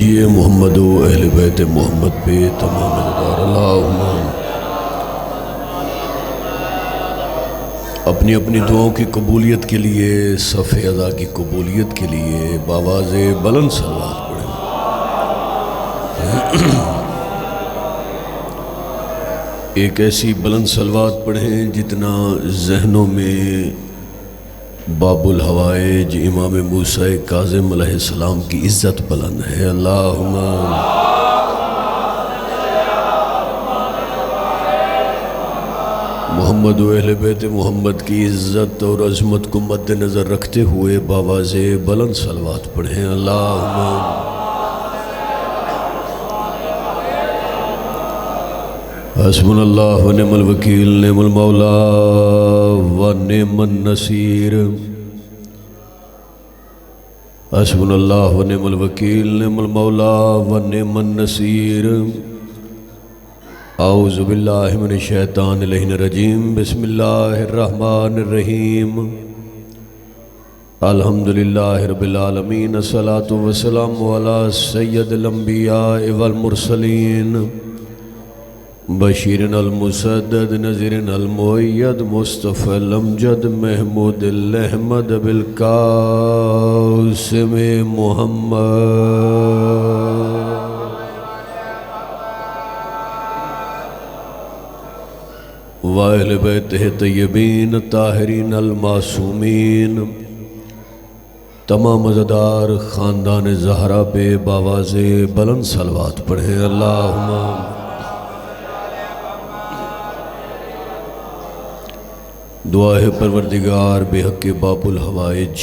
ये मोहम्मद व अहले बैत मोहम्मद पे तमाम मज़दार अल्लाहुम्मा अपनी अपनी दुआओं की कबूलियत के लिए सफ़े अज़ा की कबूलियत के लिए बावाज़े बुलंद सलवात पढ़ें। एक ऐसी बुलंद सलवात पढ़ें जितना जहनों में बाबुल हवाइज इमाम मूसा काज़िम अलैहिस्सलाम की इज़्ज़त बुलंद है। अल्लाहुम्मा मोहम्मद व अहले बैत मोहम्मद की इज़्ज़त और अज़मत को मद्देनज़र रखते हुए बावाज़े बुलंद सलवात पढ़ें। अल्लाहुम्मा हस्बुनल्लाह व निअमल वकील निअमल मौला व निअमन नसीर। हस्बुनल्लाह व निअमल वकील निअमल मौला व निअमन नसीर। औज़ु बिल्लाहि मिनश शैतानिर रजीम। बिस्मिल्लाहिर रहमानिर रहीम। अल्हम्दुलिल्लाहि रब्बिल आलमीन। अस्सलातु वस्सलामु अला सय्यदिल अंबिया वल मुरसलीन। बशीरन अल मुसद्दद नज़ीरन अल मुअय्यद मुस्तफ़ल अमजद महमूदिल अहमद बिल कासिम मुहम्मद। व अहले बैतिहि तय्यबीन ताहिरीन अल मासूमीन। तमाम मज़ेदार ख़ानदान ज़हरा पे बावाज़े बुलंद सलवात पढ़ें। अल्लाहुम्मा दुआ है परवरदिगार बेहक़ बाबुल हवाइज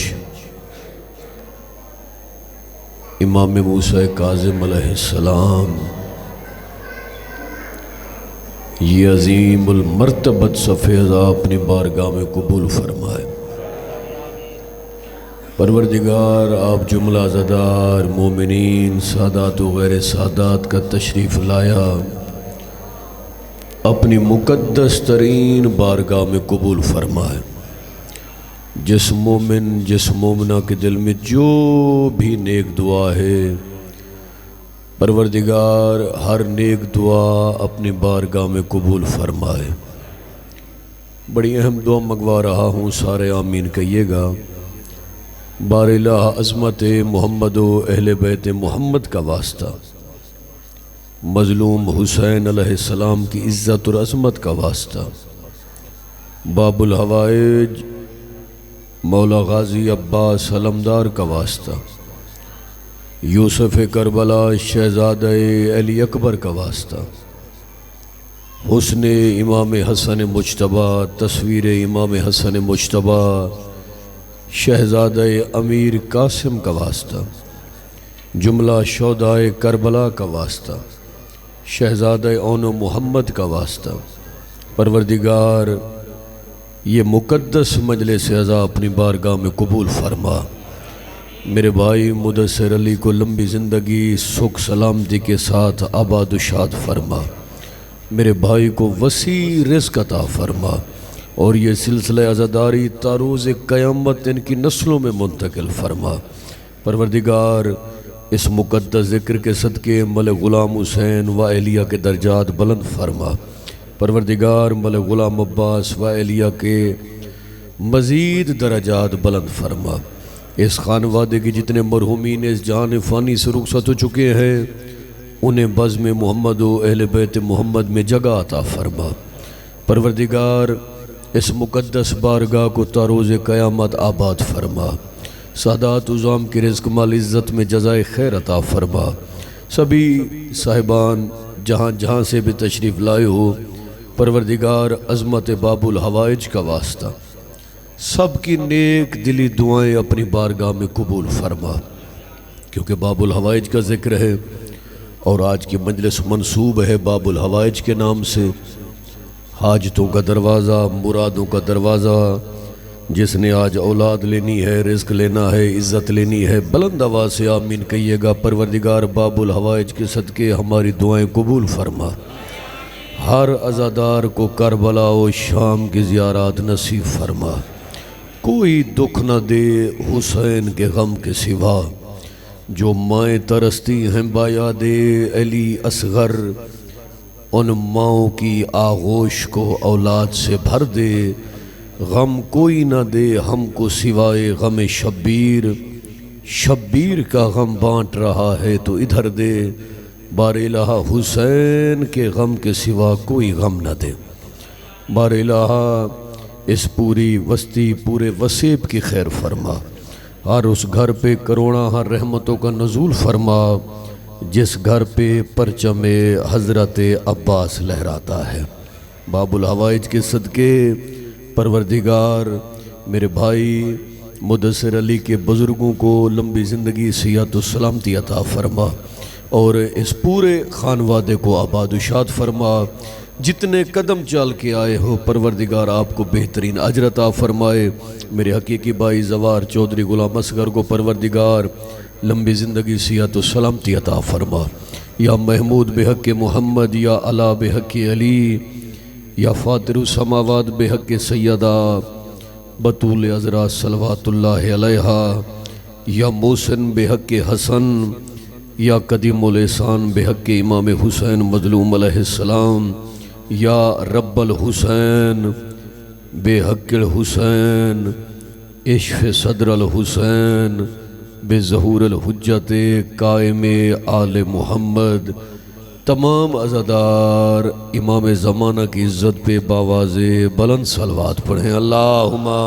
इमाम मूसा काज़िम अलैहिस्सलाम ये अज़ीमुल मर्तबत सफ़े अज़ा अपनी बारगाह में कबूल फरमाए। परवरदिगार आप जुमला ज़दार मोमिनीन सादात व गैर सादात का तशरीफ़ लाया अपनी मुक़द्दस तरीन बारगाह में कबूल फरमाए। जिस मोमिन जिस मोमिना के दिल में जो भी नेक दुआ है परवरदिगार हर नेक दुआ अपनी बारगाह में कबूल फरमाए। बड़ी अहम दुआ मंगवा रहा हूँ, सारे आमीन कहिएगा। बारिला अज़मत मोहम्मद व अहले बैत मोहम्मद का वास्ता, मज़लूम हुसैन अलैहिस्सलाम की इज़्ज़त और अज़मत का वास्ता, बाबुल हवाइज मौला गाज़ी अब्बास अलमदार का वास्ता, यूसुफ़ करबला शहज़ादा अली अकबर का वास्ता, हुस्ने इमाम हसन मुज्तबा तस्वीर इमाम हसन मुज्तबा शहज़ादा अमीर कासिम का वास्ता, जुमला शोदाए करबला का वास्ता, शहज़ादा ओनो मोहम्मद का वास्ता। परवरदिगार ये मुक़द्दस मजलिस अज़ा अपनी बारगाह में कबूल फरमा। मेरे भाई मुदस्सिर अली को लंबी ज़िंदगी सुख सलामती के साथ आबाद शाद फरमा। मेरे भाई को वसी रिज़्क़ अता फरमा और ये सिलसिला अज़ादारी तारूज़ क़यामत इनकी नस्लों में मुंतकिल फरमा। परवरदिगार इस मुक़द्दस ज़िक्र के सदक़े मलिक ग़ुलाम हुसैन व एलिया के दर्जात बुलंद फरमा। परवरदिगार मलिक ग़ुलाम अब्बास व एलिया के मज़ीद दर्जात बुलंद फरमा। इस खानवादे की जितने मरहूमीन इस जान फ़ानी से रुखसत हो चुके हैं उन्हें बज़्म मोहम्मद व अहले बैत मोहम्मद में जगह अता फरमा। परवरदिगार इस मुक़द्दस बारगाह को तारोज़ क़यामत आबाद फरमा। सादात उज़ाम की रिज़्क़ माल इज़्ज़त में जज़ाए खैर अता फरमा। सभी साहिबान जहाँ जहाँ से भी तशरीफ़ लाए हो परवरदिगार अज़मत बाबुल हवाइज का वास्ता सब की नेक दिली दुआएं अपनी बारगाह में कबूल फरमा। क्योंकि बाबुल हवाइज का ज़िक्र है और आज की मजलिस मंसूब है बाबुल हवाइज के नाम से। हाजतों का दरवाज़ा, मुरादों का दरवाज़ा, जिसने आज औलाद लेनी है, रिज़्क़ लेना है, इज़्ज़त लेनी है, बुलंद आवाज़ से आमीन कहिएगा। परवरदिगार बाबुल हवाइज के सदक़े हमारी दुआएं कबूल फरमा। हर अज़ादार को करबला व शाम की ज़ियारत नसीब फरमा। कोई दुख न दे हुसैन के गम के सिवा, जो माएँ तरसती हैं बायादे अली असगर, उन माओं की आगोश को औलाद से भर दे। गम कोई ना दे हमको सिवाय गम शब्बीर, शब्बीर का गम बांट रहा है तो इधर दे। बार-ए-इलाहा हुसैन के गम के सिवा कोई गम न दे। बार-ए-इलाहा इस पूरी वस्ती पूरे वसीब की खैर फरमा। हर उस घर पे करोड़ा हर रहमतों का नज़ूल फरमा जिस घर पे परचम हज़रत अब्बास लहराता है। बाबुल हवाइज के सदके परवरदिगार मेरे भाई मुदस्सिर अली के बुज़ुर्गों को लंबी ज़िंदगी सियात व सलामती अता फरमा और इस पूरे खानवादे को आबाद-ओ-शाद फरमा। जितने कदम चल के आए हो परवरदिगार आपको बेहतरीन अजर अता फरमाए। मेरे हकीकी भाई जवार चौधरी गुलाम असगर को परवरदिगार लंबी ज़िंदगी सियात व सलामती अता फरमा। या महमूद बेहक मोहम्मद, या अला बेहक अली, या फातिरु समावात बेहक सैयदा बतूल अज़रा सलवातुल्लाह अलैहा, या मोहसिन बेहक हसन, या कदीमुल एहसान बेहक इमाम हुसैन मज़लूम अलैहिस्सलाम, या रब्बल हुसैन बेहक़िल हुसैन इश्क़ सदरल हुसैन बेज़हूरल हुज्जत कायम आले मोहम्मद। तमाम अज़ादार इमाम ज़माना की इज़्ज़त पे बावाज़े बुलंद सलवात पढ़ें। अल्लाहुम्मा।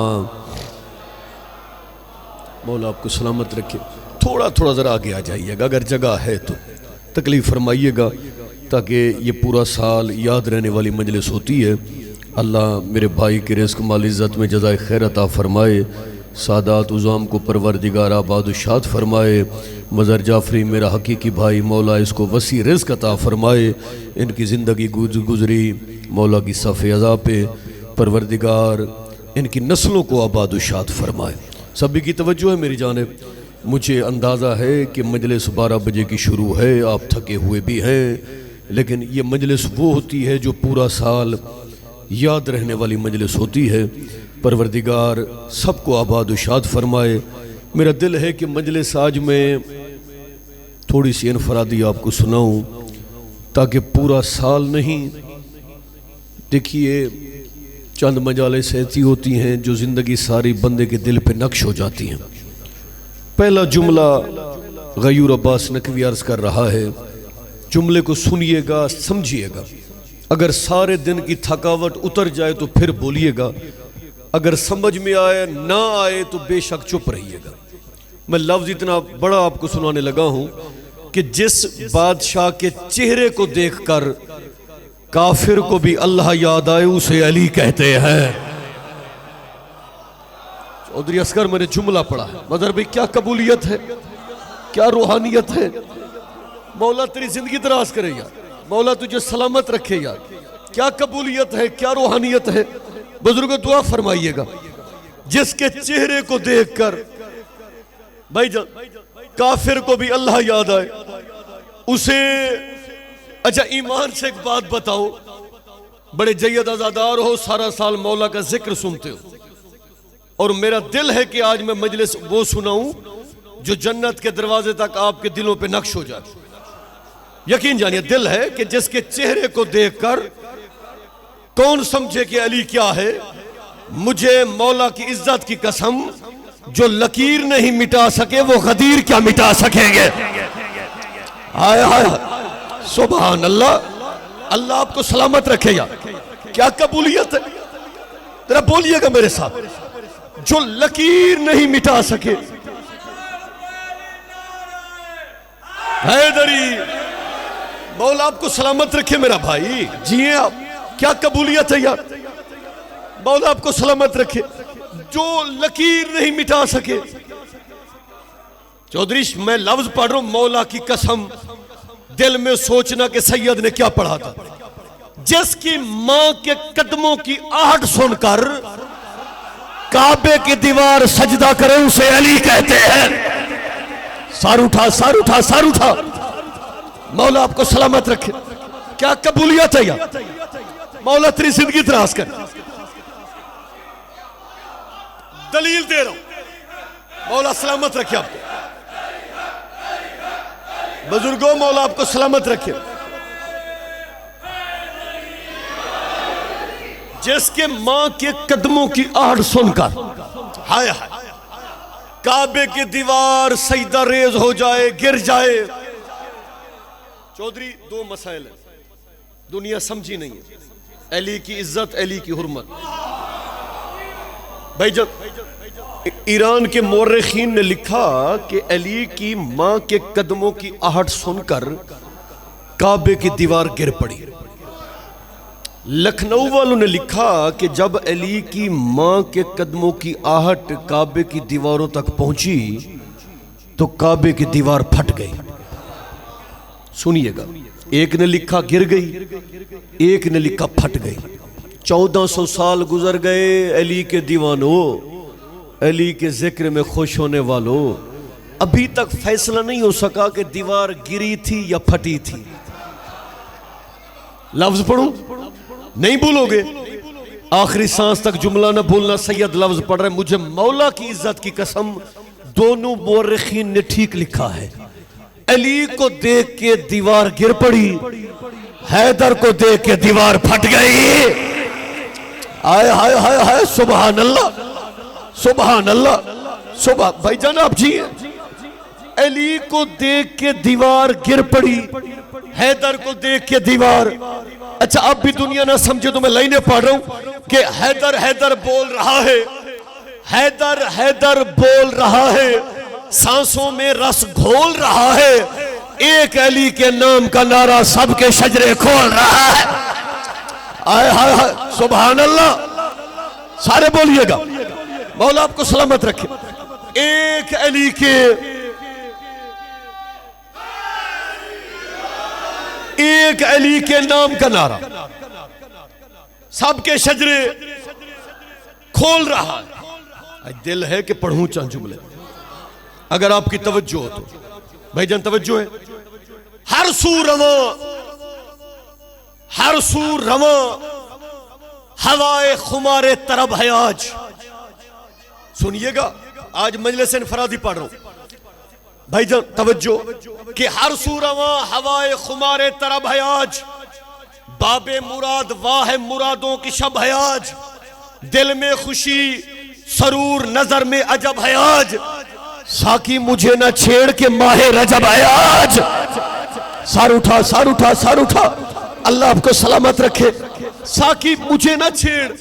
मौला आपको सलामत रखे। थोड़ा थोड़ा ज़रा आगे आ जाइएगा, अगर जगह है तो तकलीफ़ फरमाइएगा ताकि ये पूरा साल याद रहने वाली मजलिस होती है। अल्लाह मेरे भाई के रिज़्क़ माल इज़्ज़त में जज़ाए खैर अता फ़रमाए। सादात उज़ाम को परवरदिगार आबाद-ओ-शाद फ़रमाए। मज़र जाफ़री मेरा हकीकी भाई मौला इसको वसी रिज़्क़ अता फ़रमाए। इनकी ज़िंदगी गुज़री मौला की सफ़े अज़ा पे परवरदिगार इनकी नस्लों को आबाद-ओ-शाद फ़रमाए। सभी की तवज्जो है मेरी जानिब। मुझे अंदाज़ा है कि मजलिस 12 बजे की शुरू है, आप थके हुए भी हैं, लेकिन ये मजलिस वो होती है जो पूरा साल याद रहने वाली मजलिस होती है। परवरदिगार सबको आबाद-ओ-शाद फरमाए। मेरा दिल है कि मजलिस आज मैं थोड़ी सी इनफरादी आपको सुनाऊं ताकि पूरा साल नहीं। देखिए चंद मजालिस ऐसी होती हैं जो ज़िंदगी सारी बंदे के दिल पे नक्श हो जाती हैं। पहला जुमला गयूर अब्बास नकवी अर्ज़ कर रहा है, जुमले को सुनिएगा, समझिएगा। अगर सारे दिन की थकावट उतर जाए तो फिर बोलिएगा, अगर समझ में आए ना आए तो बेशक चुप रहिएगा। मैं लफ्ज़ इतना बड़ा आपको सुनाने लगा हूं कि जिस बादशाह के चेहरे को देखकर काफिर को भी अल्लाह याद आए उसे अली कहते हैं। चौधरी असगर मैंने जुमला पढ़ा है, मगर भाई क्या कबूलियत है, क्या रूहानियत है। मौला तेरी जिंदगी दराज करे यार, मौला तुझे सलामत रखे यार। क्या कबूलियत है, क्या रूहानियत है। बुजुर्गों दुआ फरमाइएगा। जिसके चेहरे को देखकर भाईजान काफिर को भी अल्लाह याद आए उसे। अच्छा ईमान से एक बात बताओ, बड़े जय्यद आज़ादार हो, सारा साल मौला का जिक्र सुनते हो, और मेरा दिल है कि आज मैं मजलिस वो सुनाऊं जो जन्नत के दरवाजे तक आपके दिलों पे नक्श हो जाए। यकीन जानिए दिल है कि जिसके चेहरे को देखकर कौन समझे कि अली क्या है। मुझे मौला की इज्जत की कसम, जो लकीर नहीं मिटा सके वो गदीर क्या मिटा सकेंगे। हाय हाय सुभान अल्लाह। अल्लाह आपको सलामत रखे यार। क्या कबूलियत है, जरा बोलिएगा मेरे साथ। जो लकीर नहीं मिटा सके, हैदरी मौला आपको सलामत रखे मेरा भाई। जिए आप, क्या कबूलियत है यार। मौला आपको सलामत रखे। जो लकीर नहीं मिटा सके। चौधरी मैं लफ्ज पढ़ रहा हूं, मौला की कसम, दिल में सोचना कि सैयद ने क्या पढ़ा था। जिसकी मां के कदमों की आहट सुनकर काबे की दीवार सजदा करे उसे अली कहते हैं। सार उठा, सार उठा, सार उठा। मौला आपको सलामत रखे। क्या कबूलियत है यार। मौला तेरी जिंदगी दराज कर। दलील दे रहा हूं, मौला सलामत रखे आपको। बुजुर्गों, मौला आपको सलामत रखे। जिसके मां के कदमों की आहट सुनकर हाय हाय काबे की दीवार सजदा रेज हो जाए, गिर जाए। चौधरी, दो मसाइल है, दुनिया समझी नहीं है। अली की इज्जत, अली की हुर्मत। भाई जब ईरान के मोर्रिखीन ने लिखा कि अली की मां के कदमों की आहट सुनकर काबे की दीवार गिर पड़ी। लखनऊ वालों ने लिखा कि जब अली की मां के कदमों की आहट काबे की दीवारों तक पहुंची तो काबे की दीवार फट गई। सुनिएगा, एक ने लिखा गिर गई, एक ने लिखा फट गई। 1400 साल गुजर गए अली के दीवानों, अली के जिक्र में खुश होने वालों, अभी तक फैसला नहीं हो सका कि दीवार गिरी थी या फटी थी। लफ्ज पढ़ूं, नहीं भूलोगे। आखिरी सांस तक जुमला न भूलना। सैयद लफ्ज पढ़ रहे, मुझे मौला की इज्जत की कसम, दोनों मोर्रिखीन ने ठीक लिखा है। अली को देख के दीवार गिर पड़ी, हैदर को देख के दीवार फट गई। आय हाय हाय हाय, सुभान अल्लाह, सुभान अल्लाह, सुभान। भाईजान आप जी, अली को देख के दीवार गिर पड़ी, हैदर को देख के दीवार। अच्छा, अब भी दुनिया ना समझे तो मैं लाइनें पढ़ रहा हूं कि हैदर हैदर बोल रहा है, हैदर हैदर बोल रहा है, सांसों में रस घोल रहा है, एक अली के नाम का नारा सबके शजरे खोल रहा है। आय हाय हाय, सुभान अल्लाह। सारे बोलिएगा, मौला आपको सलामत रखे। एक अली के, एक अली के नाम का नारा सबके शजरे खोल रहा है। दिल है कि पढ़ूं चंद जुमले, अगर आपकी तवज्जो हो तो। भाईजान तवज्जो है। हर सू रवा, हर सू रवा, हवाए खुमारे तरब है आज। सुनिएगा, आज मजलिस इनफरादी पढ़ रहा हूं भाईजान, तवज्जो कि हर सू रवा हवाए खुमारे तरब है आज, बाबे मुराद वाह मुरादों की शब है आज, दिल में खुशी सरूर नजर में अजब है आज, साकी मुझे न छेड़ के माहे रजब है आज। सर उठा, सर उठा, सर उठा, अल्लाह आपको सलामत रखे। साकी मुझे न छेड़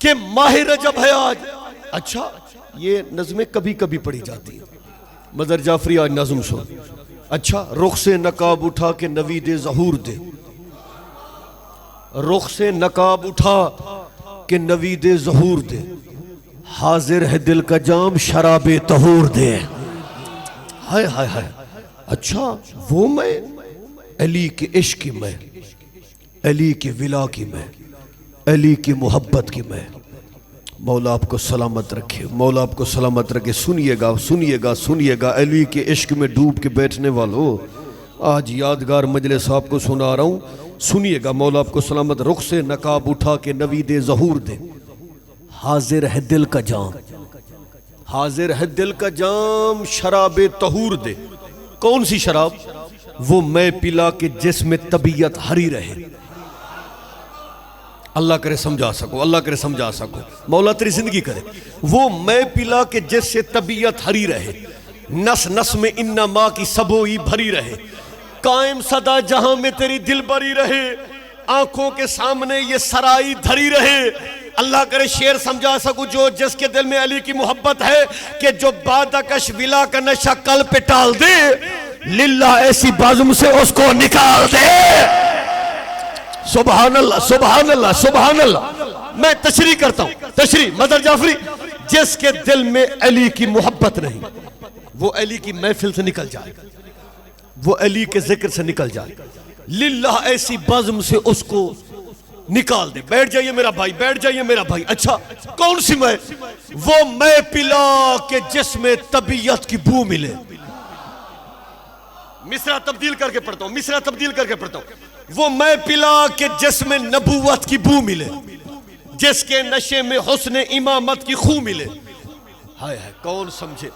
के माहे रजब है आज। अच्छा, ये नज़में कभी कभी पढ़ी जाती है। मदर जाफरी आज नज़म सुन। अच्छा, रुख से नकाब उठा के नवीद ज़हूर दे, रुख से नकाब उठा के नवीद ज़हूर दे, हाजिर है दिल का जाम शराबे तहूर दे। हाय हाय हाय। अच्छा, वो मैं अली के इश्क की मैं, अली की विला की मैं, अली की मोहब्बत की मैं। मौला आपको सलामत रखे, मौला आपको सलामत रखे। सुनिएगा सुनिएगा सुनिएगा, अली के इश्क में डूब के बैठने वालों, आज यादगार मजलिस आपको सुना रहा हूँ, सुनिएगा। मौला आपको सलामत। रुख से नकाब उठा के नवीद ज़हूर दे, हाजिर है दिल का जाम, हाजिर है दिल का जाम शराबे तहूर दे। कौन सी शराब? वो मैं पिला के जिसमें तबीयत हरी रहे। अल्लाह करे समझा सको, अल्लाह करे समझा सको, मौला तेरी जिंदगी करे। वो मैं पिला के जिससे तबीयत हरी रहे, नस नस में इन्ना माँ की सबोई भरी रहे, कायम सदा जहां में तेरी दिल बरी रहे, आंखों के सामने ये सराई धरी रहे। अल्लाह करे शेर समझा सकूं, जो जिसके दिल में अली की मोहब्बत है कि जो बादकश विला का नशा कल पे टाल दे, लिल्ला ऐसी बाजुम से उसको निकाल दे। सुभान अल्लाह, सुभान अल्लाह, सुभान अल्लाह। मैं तशरीह करता हूं, तशरीह। मदर जाफरी, जिसके दिल में अली की मोहब्बत नहीं, वो अली की महफिल से निकल जाए, वो अली के जिक्र से निकल जाए, लिल्लाह ऐसी बज़्म से उसको निकाल दे। बैठ जाइए मेरा भाई, बैठ जाइए मेरा भाई। अच्छा, कौन सी मैं? वो मैं पिला के जिसमें तबीयत की बू मिले। मिसरा तब्दील करके पढ़ता हूं, मिसरा तब्दील करके पढ़ता हूं। वो मैं पिला के जिसमें नबूवत की बू मिले, जिसके नशे में हुस्न इमामत की खू मिले। हाय हाय, कौन समझे,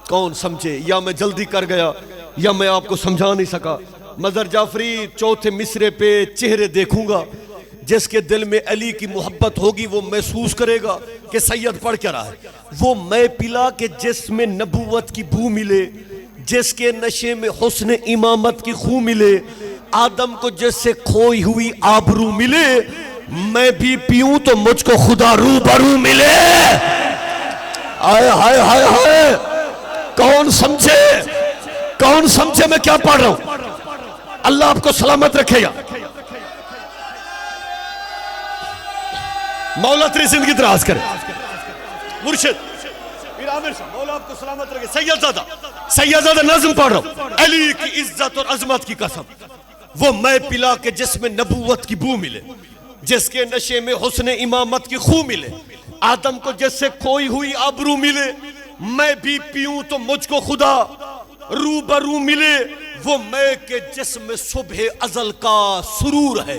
कौन समझे। या मैं जल्दी कर गया या मैं आपको समझा नहीं सका। मज़हर जाफरी चौथे मिसरे पे चेहरे देखूंगा, जिसके दिल में अली की मोहब्बत होगी वो महसूस करेगा कि सैयद पढ़ क्या रहा है। वो मैं पिला के जिसमें नबूवत की बू मिले, जिसके नशे में हुस्न इमामत की खू मिले, आदम को जिससे खोई हुई आबरू मिले, मैं भी पीऊं तो मुझको खुदा रूबरू मिले। आए हाय हाय हाय, कौन समझे, कौन समझे मैं क्या पढ़ रहा हूं। अल्लाह आपको सलामत रखेगा, मौला तेरी जिंदगी दराज करे। मुर्शिद पीर आमिर साहब, मौला आपको सलामत रखे। सैयदजादा नज़्म पढ़ रहा हूं। अली की इज्जत और अजमत की कसम, वो मैं पिला के जिसमें नबूवत की बू मिले, जिसके नशे में हुस्न इमामत की खू मिले, आदम को जिससे खोई हुई आबरू मिले, मैं भी पीऊं तो मुझको खुदा रूबरू मिले। वो मैं के जिसमें सुबह अजल का सुरूर है,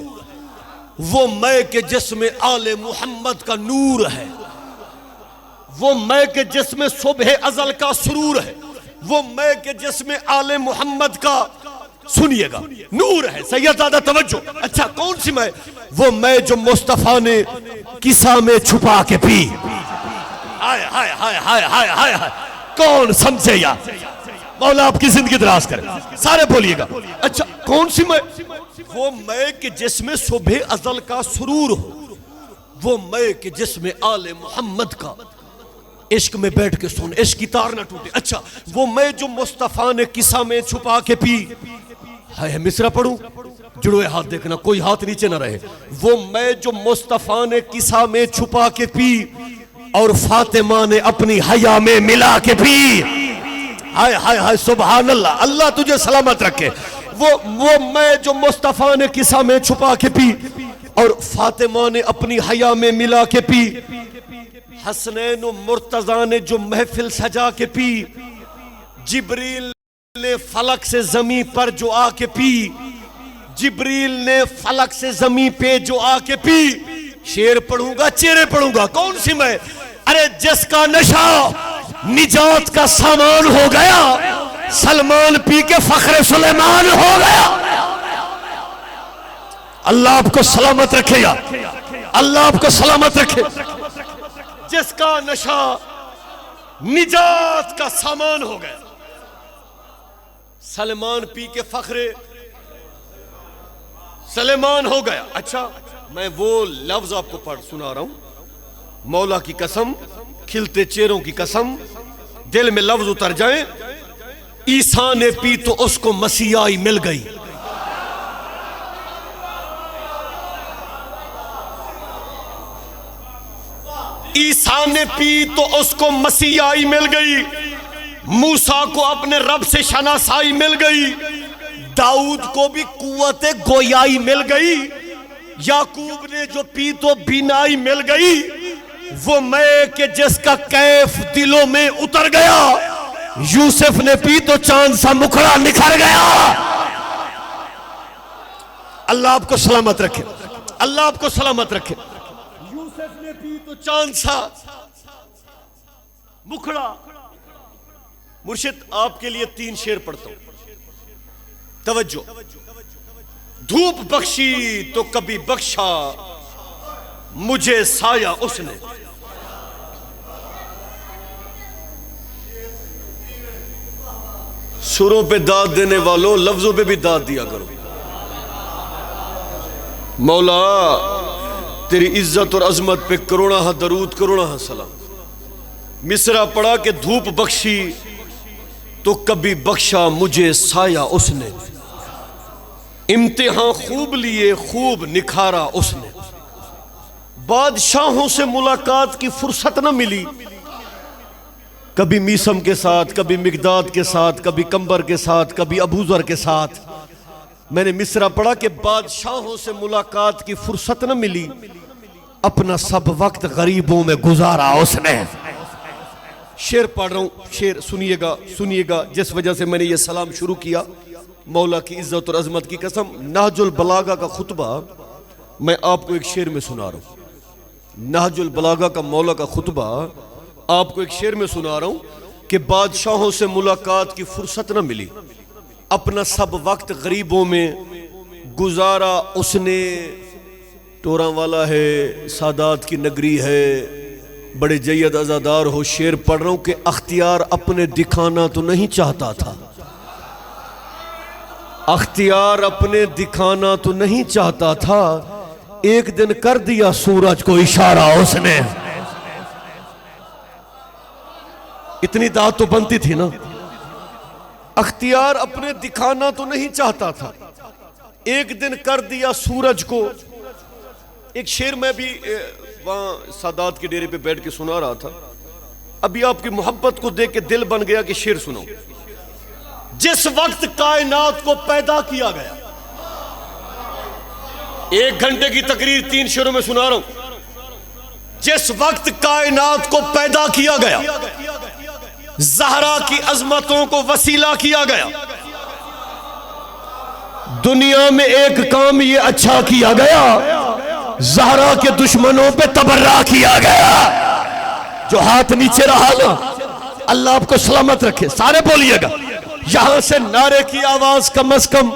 वो मैं के जिसमें आले मुहम्मद का नूर है, वो मैं के जिसमें सुबह अजल का सुरूर है, वो मैं के जिसमें आले मुहम्मद का, सुनिएगा, नूर है। सैयदजादा तवज्जो। अच्छा कौन सी मैं? वो मैं जो मुस्तफा ने किसा में छुपा के पी। हाय हाय हाय हाय हाय हाय हाय, कौन समझे यार। मौला आपकी जिंदगी दराज करे, सारे बोलिएगा। अच्छा कौन सी मैं? वो मैं कि जिसमें सुबह अजल का सुरूर हो, वो मैं कि जिसमें आले मोहम्मद का, इश्क में बैठ के सुन, इश्क की तार ना टूटे। अच्छा वो मैं जो मुस्तफा ने किसा में छुपा के पी। है मिसरा पढ़ूं, जुड़े हाथ देखना, कोई हाथ नीचे ना रहे। वो मैं जो मुस्तफा ने किसा में छुपा के पी, और फातिमा ने अपनी हया में मिला के पी। हाय हाय हाय, सुभान अल्लाह, अल्लाह तुझे सलामत रखे। वो मैं जो मुस्तफा ने किसा में छुपा के पी, और फातिमा ने अपनी हया में मिला के पी। हसनैन और मुर्तजा ने जो महफिल सजा के पी, जिब्रील ने फलक से जमी पर जो आके पी, जिब्रील ने फलक से जमी पे जो आके पी। शेर पढ़ूंगा, चेहरे पढ़ूंगा, कौन सी मैं? अरे जिसका नशा निजात का सामान हो गया, सलमान पी के फखरे सुलेमान हो गया। अल्लाह आपको सलामत रखेगा, अल्लाह आपको सलामत रखे। जिसका नशा निजात का सामान हो गया, सलमान पी के फखरे सलेमान हो गया। अच्छा मैं वो लफ्ज आपको पढ़ सुना रहा हूं। मौला की कसम, खिलते चेहरों की कसम, दिल में लफ्ज उतर जाए। ईसा ने पी तो उसको मसीहाई मिल गई। ईसा ने पी तो उसको मसीहाई मिल गई। मूसा को अपने रब से शनासाई मिल गई। दाऊद को भी कुव्वत गोयाई मिल गई। याकूब ने जो पी तो बीनाई मिल गई। वो मैं के जिसका कैफ दिलों में उतर गया। यूसुफ ने पी तो चांद सा मुखड़ा निखर गया। अल्लाह आपको सलामत रखे, अल्लाह आपको सलामत रखे। यूसुफ ने पी तो चांद सा मुखड़ा। मुर्शिद आपके लिए 3 शेर पढ़ता हूं, तवज्जो। धूप बख्शी तो कभी बख्शा मुझे साया उसने। सुरों पे दाद देने वालों, लफ्जों पे भी दाद दिया करो। मौला तेरी इज्जत और अजमत पे करोड़ा हा दरूद, करोड़ा हा सलाम। मिसरा पढ़ा के धूप बख्शी तो कभी बख्शा मुझे साया उसने। इम्तिहान खूब लिए, खूब निखारा उसने। बादशाहों से मुलाकात की फुर्सत न मिली। कभी मीसम के साथ, कभी मिकदाद के साथ, कभी कंबर के साथ, कभी अबूजर के साथ। मैंने मिसरा पढ़ा कि बादशाहों से मुलाकात की फुर्सत न मिली, अपना सब वक्त गरीबों में गुजारा उसने। शेर पढ़ रहा हूं, शेर सुनिएगा, सुनिएगा। जिस वजह से मैंने ये सलाम शुरू किया, मौला की इज्जत और अजमत की कसम, नहजुल बलागा का खुतबा मैं आपको एक शेर में सुना रहा हूं। नहजुल बलागा का मौला का खुतबा आपको एक शेर में सुना रहा हूं कि बादशाहों से मुलाकात की फुर्सत न मिली, अपना सब वक्त गरीबों में गुजारा उसने। टोरा वाला है, सादात की नगरी है, बड़े जयद अज़ादार हो। शेर पढ़ रहा हूं कि अख्तियार अपने दिखाना तो नहीं चाहता था, अख्तियार अपने दिखाना तो नहीं चाहता था, एक दिन कर दिया सूरज को इशारा उसने। इतनी दाद तो बनती थी ना। अख्तियार अपने दिखाना तो नहीं चाहता था, एक दिन कर दिया सूरज को। एक शेर मैं भी वहां सादात के डेरे पे बैठ के सुना रहा था। अभी आपकी मोहब्बत को देख के दिल बन गया कि शेर सुनो। जिस वक्त कायनात को पैदा किया गया, 1 घंटे की तकरीर 3 शेरों में सुना रहा हूं। जिस वक्त कायनात को पैदा किया गया, ज़हरा की अजमतों को वसीला किया गया, दुनिया में एक काम ये अच्छा किया गया, ज़हरा के दुश्मनों पे तबर्रा किया गया। जो हाथ नीचे रहा ना, अल्लाह आपको सलामत रखे। सारे बोलिएगा, यहां से नारे की आवाज कम से कम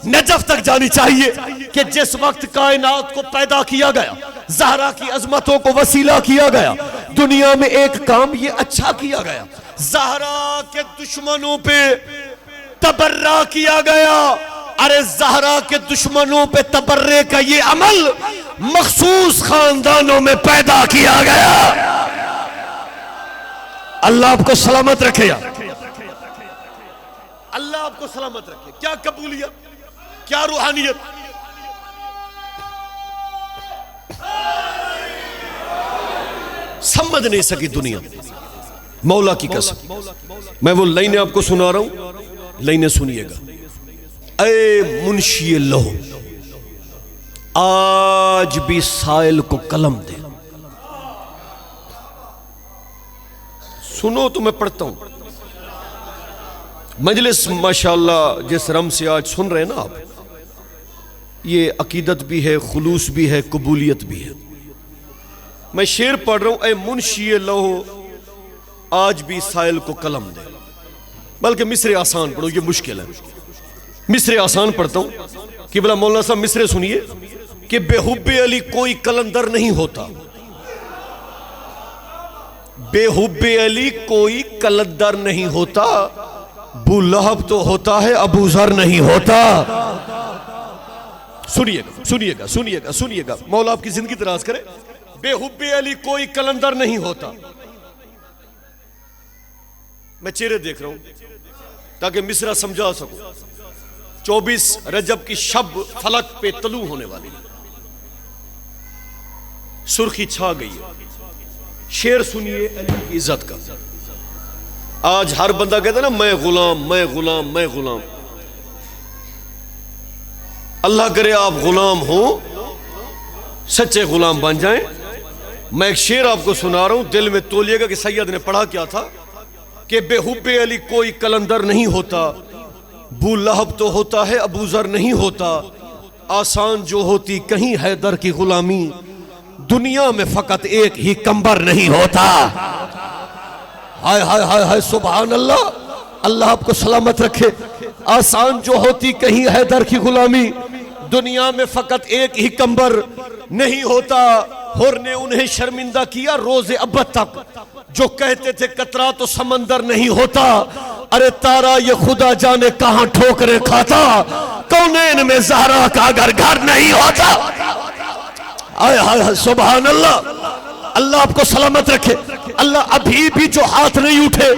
नजफ तक जानी चाहिए कि जिस वक्त कायनात को पैदा किया गया, ज़हरा की अजमतों को वसीला किया गया, दुनिया में एक काम ये अच्छा किया गया, ज़हरा के दुश्मनों पे तबर्रा किया गया। अरे ज़हरा के दुश्मनों पे तबर्रे का ये अमल मखसूस खानदानों में पैदा किया गया। अल्लाह आपको सलामत रखे यार, अल्लाह आपको सलामत रखे। क्या कबूलियत, क्या रूहानियत। समझ नहीं सकी दुनिया, मौला की कसम। मैं वो लाइनें आपको सुना रहा हूं, लाइनें सुनिएगा। ऐ मुंशी लहो, आज भी साइल को कलम दे। सुनो तो मैं पढ़ता हूं। मजलिस माशाअल्लाह जिस रम से आज सुन रहे हैं ना आप, ये अकीदत भी है, खुलूस भी है, कबूलियत भी है। मैं शेर पढ़ रहा हूं। ऐ मुंशी लहो, आज भी साइल को कलम दे। बल्कि मिसरे आसान पढ़ो, ये मुश्किल है। मिसरे आसान पढ़ता हूं कि बोला मौलाना साहब मिसरे सुनिए कि बेहुब्बे अली कोई कलंदर नहीं होता, बेहुब्बे अली कोई कलंदर नहीं होता, अबू लहब तो होता है, अबू जर नहीं होता। सुनिएगा सुनिएगा सुनिएगा सुनिएगा, मौला आपकी जिंदगी दराज करे। बेहुब्बे अली कोई कलंदर नहीं होता। मैं चेहरे देख रहा हूं ताकि मिसरा समझा सकूं। 24 रजब की शब फलक पे तलू होने वाली है, सुर्खी छा गई है। शेर सुनिए अली की इज्जत का। आज हर बंदा कहता है ना, मैं गुलाम, मैं गुलाम, मैं गुलाम। अल्लाह करे आप गुलाम हो, सच्चे गुलाम बन जाएं। मैं एक शेर आपको सुना रहा हूं, दिल में तोलिएगा कि सैयद ने पढ़ा क्या था कि बेहुब्बे अली कोई कलंदर नहीं होता, अबू लहब तो होता है, अबू जर नहीं होता। आसान जो होती कहीं हैदर की गुलामी, दुनिया में फकत एक ही कंबर नहीं होता। हाय हाय हाय हाय, सुभान अल्लाह, अल्लाह आपको सलामत रखे। आसान जो होती कहीं हैदर की गुलामी, दुनिया में फकत एक ही कंबर नहीं होता। हुर ने उन्हें शर्मिंदा किया रोज़े अब्बद तक, जो कहते थे कतरा तो समंदर नहीं होता। अरे तारा ये खुदा जाने कहां ठोकरे खाता, कौनैन में ज़हरा का अगर घर नहीं होता। आय हाय सुभान अल्लाह, अल्लाह आपको सलामत रखे। अल्लाह अभी भी जो हाथ नहीं उठे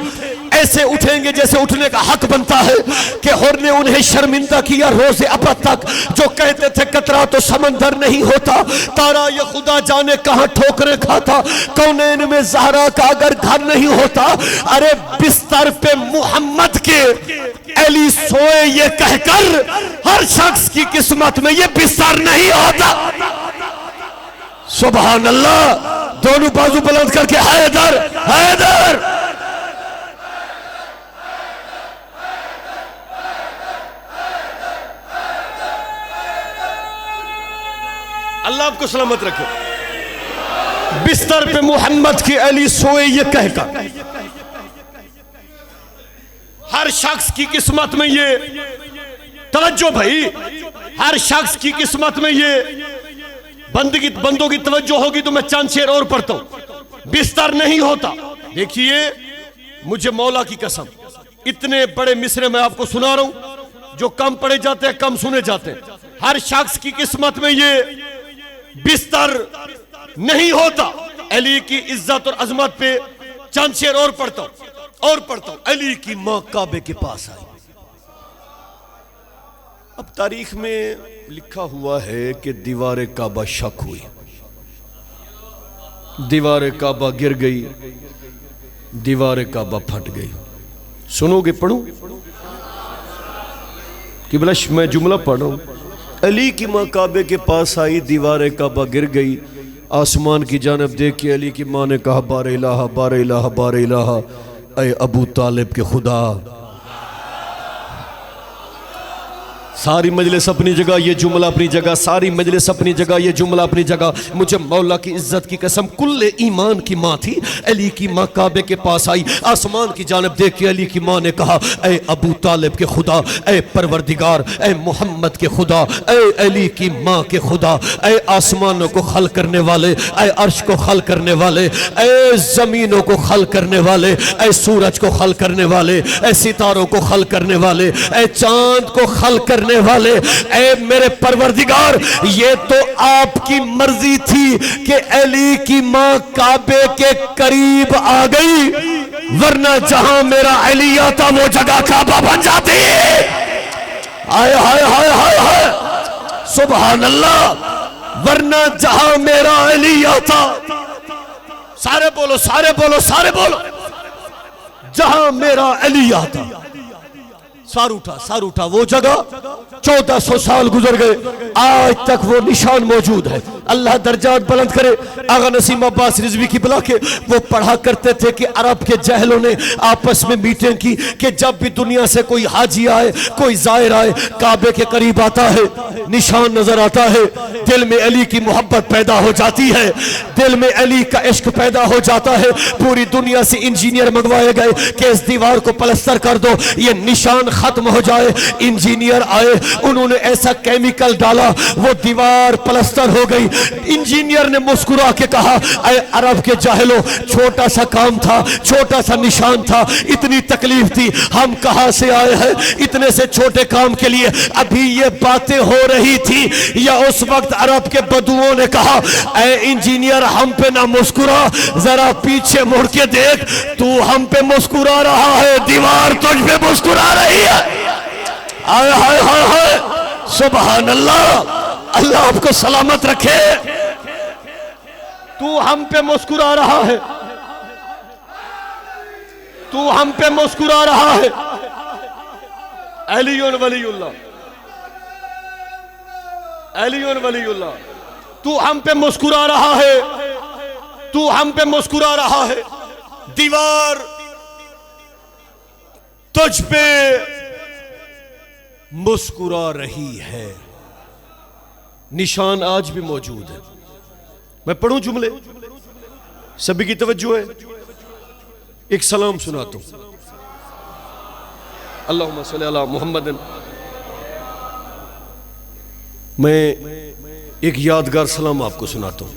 ऐसे उठेंगे जैसे उठने का हक बनता है कि हुर ने उन्हें शर्मिंदा किया रोज़े अब्बद तक, जो कहते थे कतरा तो समंदर नहीं होता। तारा ये खुदा जाने कहां ठोकरे खाता, कौनैन में ज़हरा का अगर घर नहीं होता। अरे बिस्तर पे मोहम्मद के अली सोए ये कहकर, हर शख्स की किस्मत में ये बिस्तर नहीं होता। सुभान अल्लाह, दोनों बाजू बुलंद करके हैदर हैदर। अल्लाह आपको सलामत रखे। बिस्तर पे मोहम्मद की अली सोए ये कहकर, हर शख्स की किस्मत में ये तवज्जो भाई, हर शख्स की किस्मत में ये बंदों की तवज्जो होगी तो मैं चंद शेर और पढ़ता हूं। बिस्तर नहीं होता, देखिए मुझे मौला की कसम, इतने बड़े मिसरे मैं आपको सुना रहा हूं जो कम पढ़े जाते हैं, कम सुने जाते हैं। हर शख्स की किस्मत में ये बिस्तर नहीं होता। अली की इज्जत और अजमत पे चंद शेर और पढ़ता हूं। अली की मां काबे के पास आई। अब तारीख में लिखा हुआ है कि दीवार काबा शक हुई, दीवार काबा गिर गई, दीवार काबा फट गई। सुनोगे? पढ़ूं कि बलश मैं जुमला पढ़ रहा हूं। अली की मां काबे के पास आई, दीवार काबा गिर गई। आसमान की जानब देख के अली की मां ने कहा, बार इलाहा बार इलाहा बार इलाहा, ऐ अबू तालिब के खुदा। सारी मजलिस अपनी जगह, ये जुमला अपनी जगह, सारी मजलिस अपनी जगह, ये जुमला अपनी जगह। मुझे मौला की इज्जत की कसम, कुल्ले ईमान की माँ थी। अली की माँ काबे के पास आई, आसमान की जानब देख के अली की माँ ने कहा, ऐ अबू तालिब के खुदा, ऐ परवरदिगार, ऐ मोहम्मद के खुदा, ऐ अली की माँ के खुदा, ऐ आसमानों को खल करने वाले, ऐ अर्श को खल करने वाले, ऐ जमीनों को खल करने वाले, ऐ सूरज को खल करने वाले, ऐ सितारों को खल करने वाले, ऐ चांद को खल करने वाले, ऐ मेरे परवरदिगार, ये तो आपकी मर्जी थी कि अली की मां काबे के करीब आ गई, वरना जहां मेरा अली आता वो जगह काबा बन जाती। हाय हाय हाय हाय हाय, सुभान अल्लाह, वरना जहां मेरा अली आता, सारे बोलो सारे बोलो सारे बोलो, जहां मेरा अली आता, सार उठा वो जगह 1400 साल गुजर गए, आज तक वो निशान मौजूद है। अल्लाह दर्जात बुलंद करे। आगा नसीम अब्बास रिजवी की बुला के वो पढ़ा करते थे कि अरब के जहलों ने आपस में मीटिंग की कि जब भी दुनिया से कोई हाजी आए, कोई जायर आए, काबे के करीब आता है, निशान नजर आता है, दिल में अली की मोहब्बत पैदा हो जाती है, दिल में अली का इश्क पैदा हो जाता है। पूरी दुनिया से इंजीनियर मंगवाए गए कि इस दीवार को पलस्तर कर दो, ये निशान खत्म हो जाए। इंजीनियर आए, उन्होंने ऐसा केमिकल डाला, वो दीवार पलस्तर हो गई। इंजीनियर ने मुस्कुरा के कहा, अरे अरब के जाहिलो, छोटा सा काम था, छोटा सा निशान था, इतनी तकलीफ थी, हम कहां से आए हैं इतने से छोटे काम के लिए। अभी ये बातें हो रही थी या उस वक्त अरब के बदुओं ने कहा, ऐ इंजीनियर हम पे ना मुस्कुरा, जरा पीछे मुड़ के देख, तू हम पे मुस्कुरा रहा है, दीवार तुझ पे मुस्कुरा रही है। हाय हाय हाय हाय, सुभान अल्लाह, अल्लाह आपको सलामत रखे। तू हम पे मुस्कुरा रहा है, तू हम पे मुस्कुरा रहा है। अलीयुन वलीउल्लाह, अलीयुन वलीउल्लाह, तू हम पे मुस्कुरा रहा है, तू हम पे मुस्कुरा रहा है। दीवार तुझ पे मुस्कुरा रही है, निशान आज भी मौजूद है। मैं पढ़ूं जुमले, सभी की तवज्जो है। एक सलाम सुनाता हूं, अल्लाहुम्मा सल्ली अला मुहम्मद। मैं एक यादगार सलाम आपको सुनाता हूं,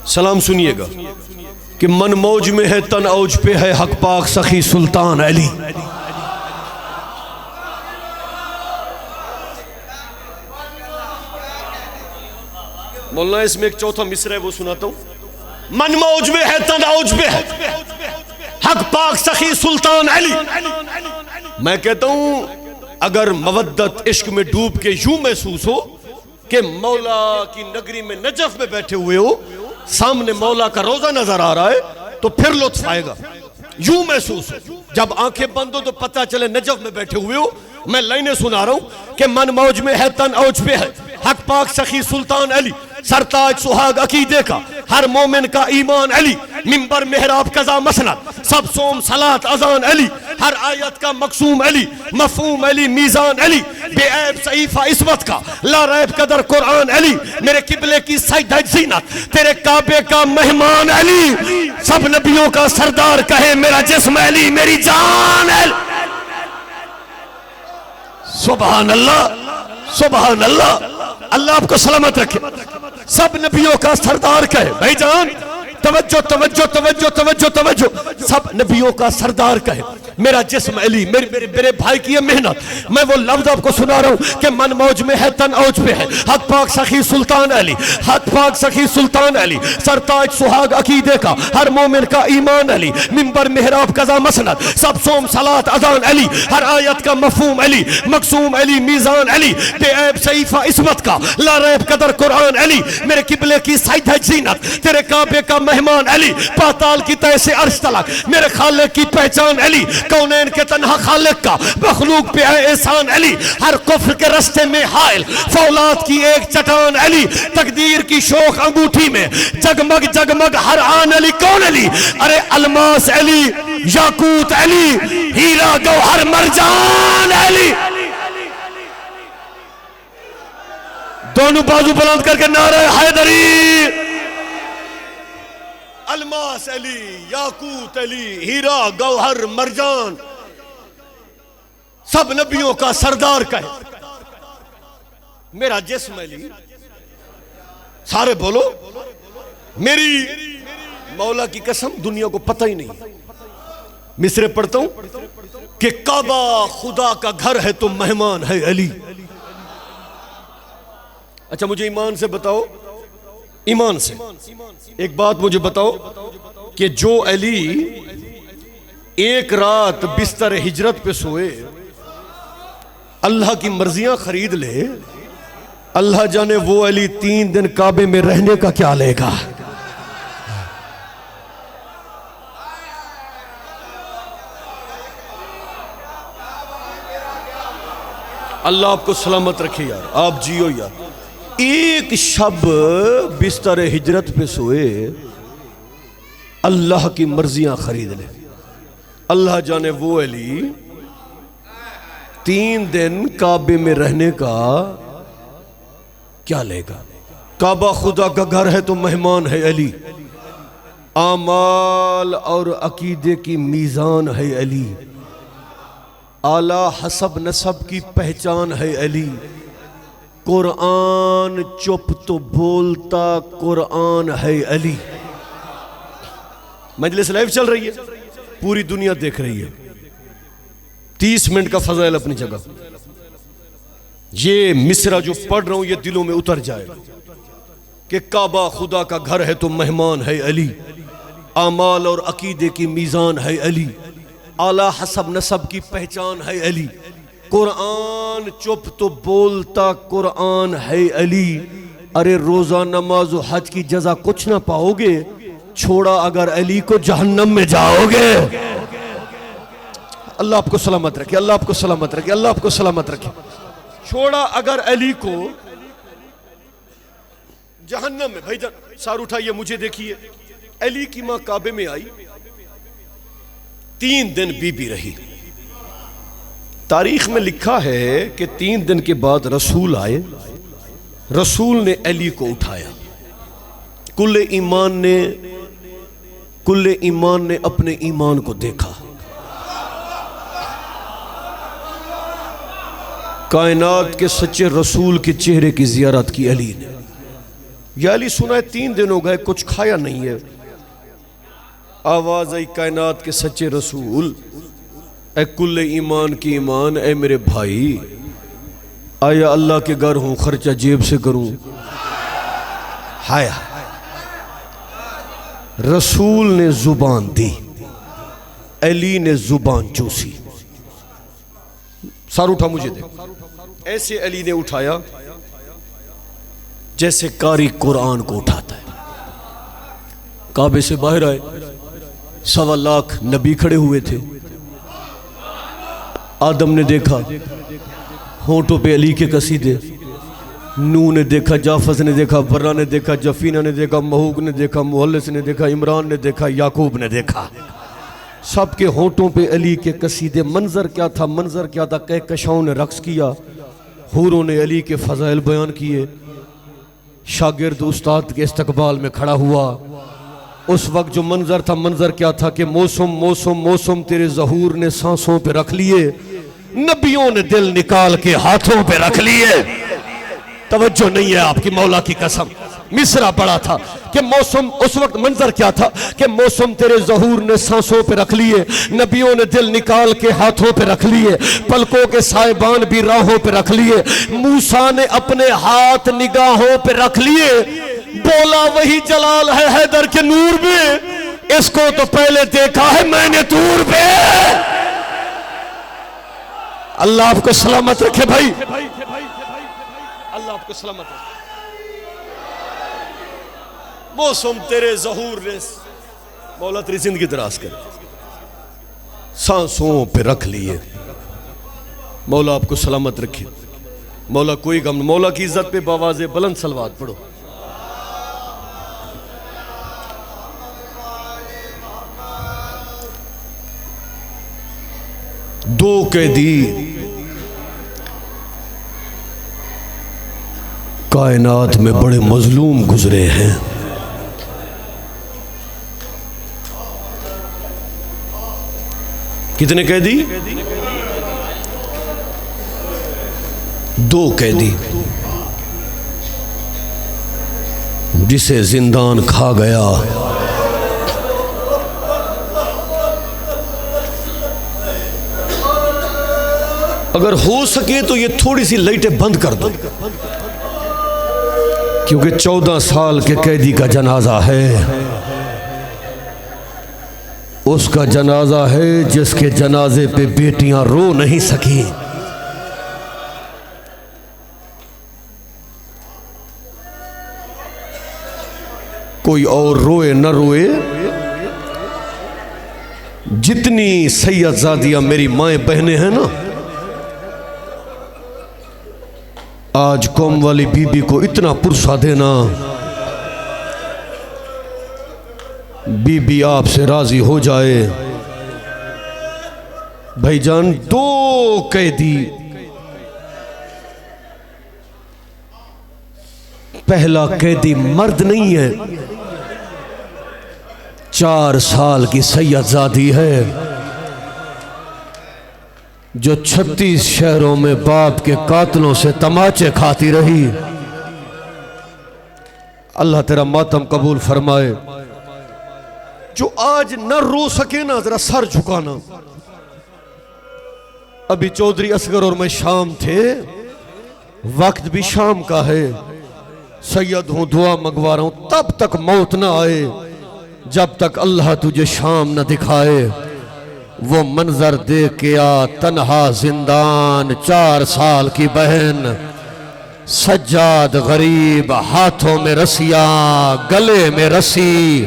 सलाम सुनिएगा कि मन मौज में है तन औज पे है, हक पाक सखी सुल्तान अली। मौलाना इसमें एक चौथा मिसरा है, वो सुनाता हूं। मन मौज में है तन औज पे है, हक पाक सखी सुल्तान अली। मैं कहता हूं अगर मवद्दत इश्क में डूब के यूं महसूस हो कि मौला की नगरी में नजफ में बैठे हुए हो, सामने मौला का रोजा नजर आ रहा है, तो फिर लुत्फ आएगा। यूं महसूस हो, जब आंखें बंद हो तो पता चले नजफ में बैठे हुए हो। मैं लाइनें सुना रहा हूं कि मन मौज में है तन औज पे है, हक पाक सखी सुल्तान अली, सरताज सुहाग अकीदे का हर मोमिन का ईमान अली, मिंबर मेहराब कजा मसनद सब सोम सलात अजान अली, हर आयत का मकसूम अली, मफहूम अली, मीजान अली, बेऐब सहीफा इस्मत का ला रैब कदर कुरान अली, मेरे किबले की सजदा ज़ीनत तेरे काबे का मेहमान अली, सब नबियों का सरदार कहे मेरा जिस्म अली, मेरी जान अली। सुभान अल्लाह, सुभान अल्लाह। अल्लाह आपको सलामत रखे। सब नबियों का सरदार कहे, भाईजान तवज्जो तवज्जो तवज्जो तवज्जो तवज्जो, सब नबियों का सरदार कहे मेरा जिस्म अली, मेरे मेरे मेरे भाई की ये मेहनत। मैं वो लफ्ज आपको सुना रहा हूं कि मन मौज में है तन औज पे है। हक पाक सखी सुल्तान अली, हक पाक सखी सुल्तान अली, सरताज सुहाग अकीदे का हर मोमिन का ईमान अली, मिंबर मेहराब कजा मसनद, सब सोम सलात अजान अली, हर आयत का मफहूम अली, मकसूम अली, मीजान अली, बेऐब सईफा इस्मत का ला रैब कदर कुरान अली, मेरे किबले की सईद है जीनत, तेरे काबे का मेहमान अली, पाताल की तय से अर्श तलक मेरे खालिक की पहचान अली, कौनैन के तन्हा खालिक का मखलूक पे है एहसान अली, हर कुफ्र के रास्ते में हाइल फौलाद की एक चट्टान अली, तकदीर की शोख अंगूठी में जगमग जगमग हर आन अली। कौन अली? अरे अलमास अली, याकूत अली, हीरा गौहर मरजान अली। दोनों बाजू बुलंद करके नारे हैदरी। अलमास अली, याकूत अली, हीरा गौहर मरजान, सब नबियों का सरदार कहे मेरा जिस्म अली। सारे बोलो मेरी मौला की कसम दुनिया को पता ही नहीं। मिसरे पढ़ता हूं कि काबा खुदा का घर है तो मेहमान है अली। अच्छा मुझे ईमान से बताओ, ईमान से एक बात मुझे बताओ कि जो अली एक रात बिस्तर हिजरत पे सोए, अल्लाह की मर्जियां खरीद ले, अल्लाह जाने वो अली 3 दिन काबे में रहने का क्या लेगा। अल्लाह आपको सलामत रखे यार, आप जियो यार। एक शब बिस्तर हिजरत पे सोए, अल्लाह की मर्जियां खरीद ले, अल्लाह जाने वो अली 3 दिन काबे में रहने का क्या लेगा। काबा खुदा का घर है तो मेहमान है अली, आमाल और अकीदे की मीजान है अली, आला हसब नसब की पहचान है अली, कुरान चुप तो बोलता कुरान है अली। मजलिस लाइव चल रही है, पूरी दुनिया देख रही है। 30 मिनट का फजाइल अपनी जगह। ये मिसरा जो पढ़ रहा हूं ये दिलों में उतर जाए कि काबा खुदा का घर है तो मेहमान है अली, आमाल और अकीदे की मीजान है अली, आला हसब नसब की पहचान है अली, कुरान चुप तो बोलता कुरान है अली। अरे रोजा नमाज और हज की जजा कुछ ना पाओगे, छोड़ा अगर अली को जहन्नम में जाओगे। अल्लाह आपको सलामत रखे, अल्लाह आपको सलामत रखे, अल्लाह आपको सलामत रखे। छोड़ा अगर अली को जहन्नम में। भाईजान सार उठाइए, मुझे देखिए। अली की मां काबे में आई, 3 दिन बीबी रही। तारीख में लिखा है कि 3 दिन के बाद रसूल आए, रसूल ने अली को उठाया। कुल्ले ईमान ने अपने ईमान को देखा। कायनात के सच्चे रसूल के चेहरे की जियारत की अली ने। या अली सुना है 3 दिन हो गए कुछ खाया नहीं है। आवाज आई कायनात के सच्चे रसूल, ए कुल्ले ईमान की ईमान, ए मेरे भाई, आया अल्लाह के घर हूं, खर्चा जेब से करूं। हाय रसूल ने जुबान दी, अली ने जुबान चूसी। सर उठा, मुझे देख। ऐसे अली ने उठाया जैसे कारी कुरान को उठाता है। काबे से बाहर आए, 1.25 लाख नबी खड़े हुए थे। आदम ने देखा, होंठों पे अली के कसीदे। नूह ने देखा, जाफस ने देखा, बर्रा ने देखा, जफीना ने देखा, महूक ने देखा, मुहल्लिस ने देखा, इमरान ने देखा, याकूब ने देखा। सबके होंठों पे अली के कसीदे। मंजर क्या था, मंजर क्या था। कहकशाओं ने रक्स किया, हूरों ने अली के फजाइल बयान किए। शागिर्द उस्ताद के इस्तकबाल में खड़ा हुआ। उस वक्त जो मंजर था, मंजर क्या था कि मौसम मौसम मौसम तेरे ज़हूर ने सांसों पे रख लिए। नबियों ने दिल निकाल के हाथों पे रख लिए। तवज्जो नहीं है आपकी, मौला की कसम। मिसरा पड़ा था कि मौसम, उस वक्त मंजर क्या था कि मौसम तेरे ज़हूर ने सांसों पे रख लिए, नबियों ने दिल निकाल के हाथों पे रख लिए, पलकों के साहिबान भी राहों पे रख लिए, मूसा ने अपने हाथ निगाहों पे रख लिए। बोला वही जलाल है हैदर के नूर में, इसको तो पहले देखा है मैंने दूर पे। अल्लाह आपको सलामत रखे भाई, अल्लाह आपको सलामत रखे। मौसम तेरे ज़हूर ने, मौला तेरी जिंदगी दराज करे, सांसों पे रख लिए। मौला आपको सलामत रखे। मौला कोई गम, मौला की इज्जत पे बावाज़े बुलंद सलवात पढ़ो। दो कैदी कायनात में बड़े मजलूम गुजरे हैं। कितने कैदी? दो कैदी। जिसे जिंदान खा गया, अगर हो सके तो ये थोड़ी सी लाइटें बंद कर दो, क्योंकि 14 साल के कैदी का जनाजा है। उसका जनाजा है जिसके जनाजे पे बेटियां रो नहीं सकी। कोई और रोए न रोए, जितनी सैयदजादियां मेरी माएँ बहनें हैं ना, आज कौम वाली बीबी को इतना पुरसा देना, बीबी आपसे राजी हो जाए। भाईजान, दो कैदी, पहला कैदी मर्द नहीं है, 4 साल की सैयदजादी है, जो 36 शहरों में बाप के कातलों से तमाचे खाती रही। अल्लाह तेरा मातम कबूल फरमाए। जो आज न रो सके ना, जरा सर झुकाना। अभी चौधरी असगर और मैं शाम थे, वक्त भी शाम का है, सैयद हूं, दुआ मंगवा रहा हूं, तब तक मौत ना आए जब तक अल्लाह तुझे शाम न दिखाए। वो मंजर देख के आ, तन्हा जिंदान, 4 साल की बहन, सज्जाद गरीब, हाथों में रस्सियां, गले में रस्सी।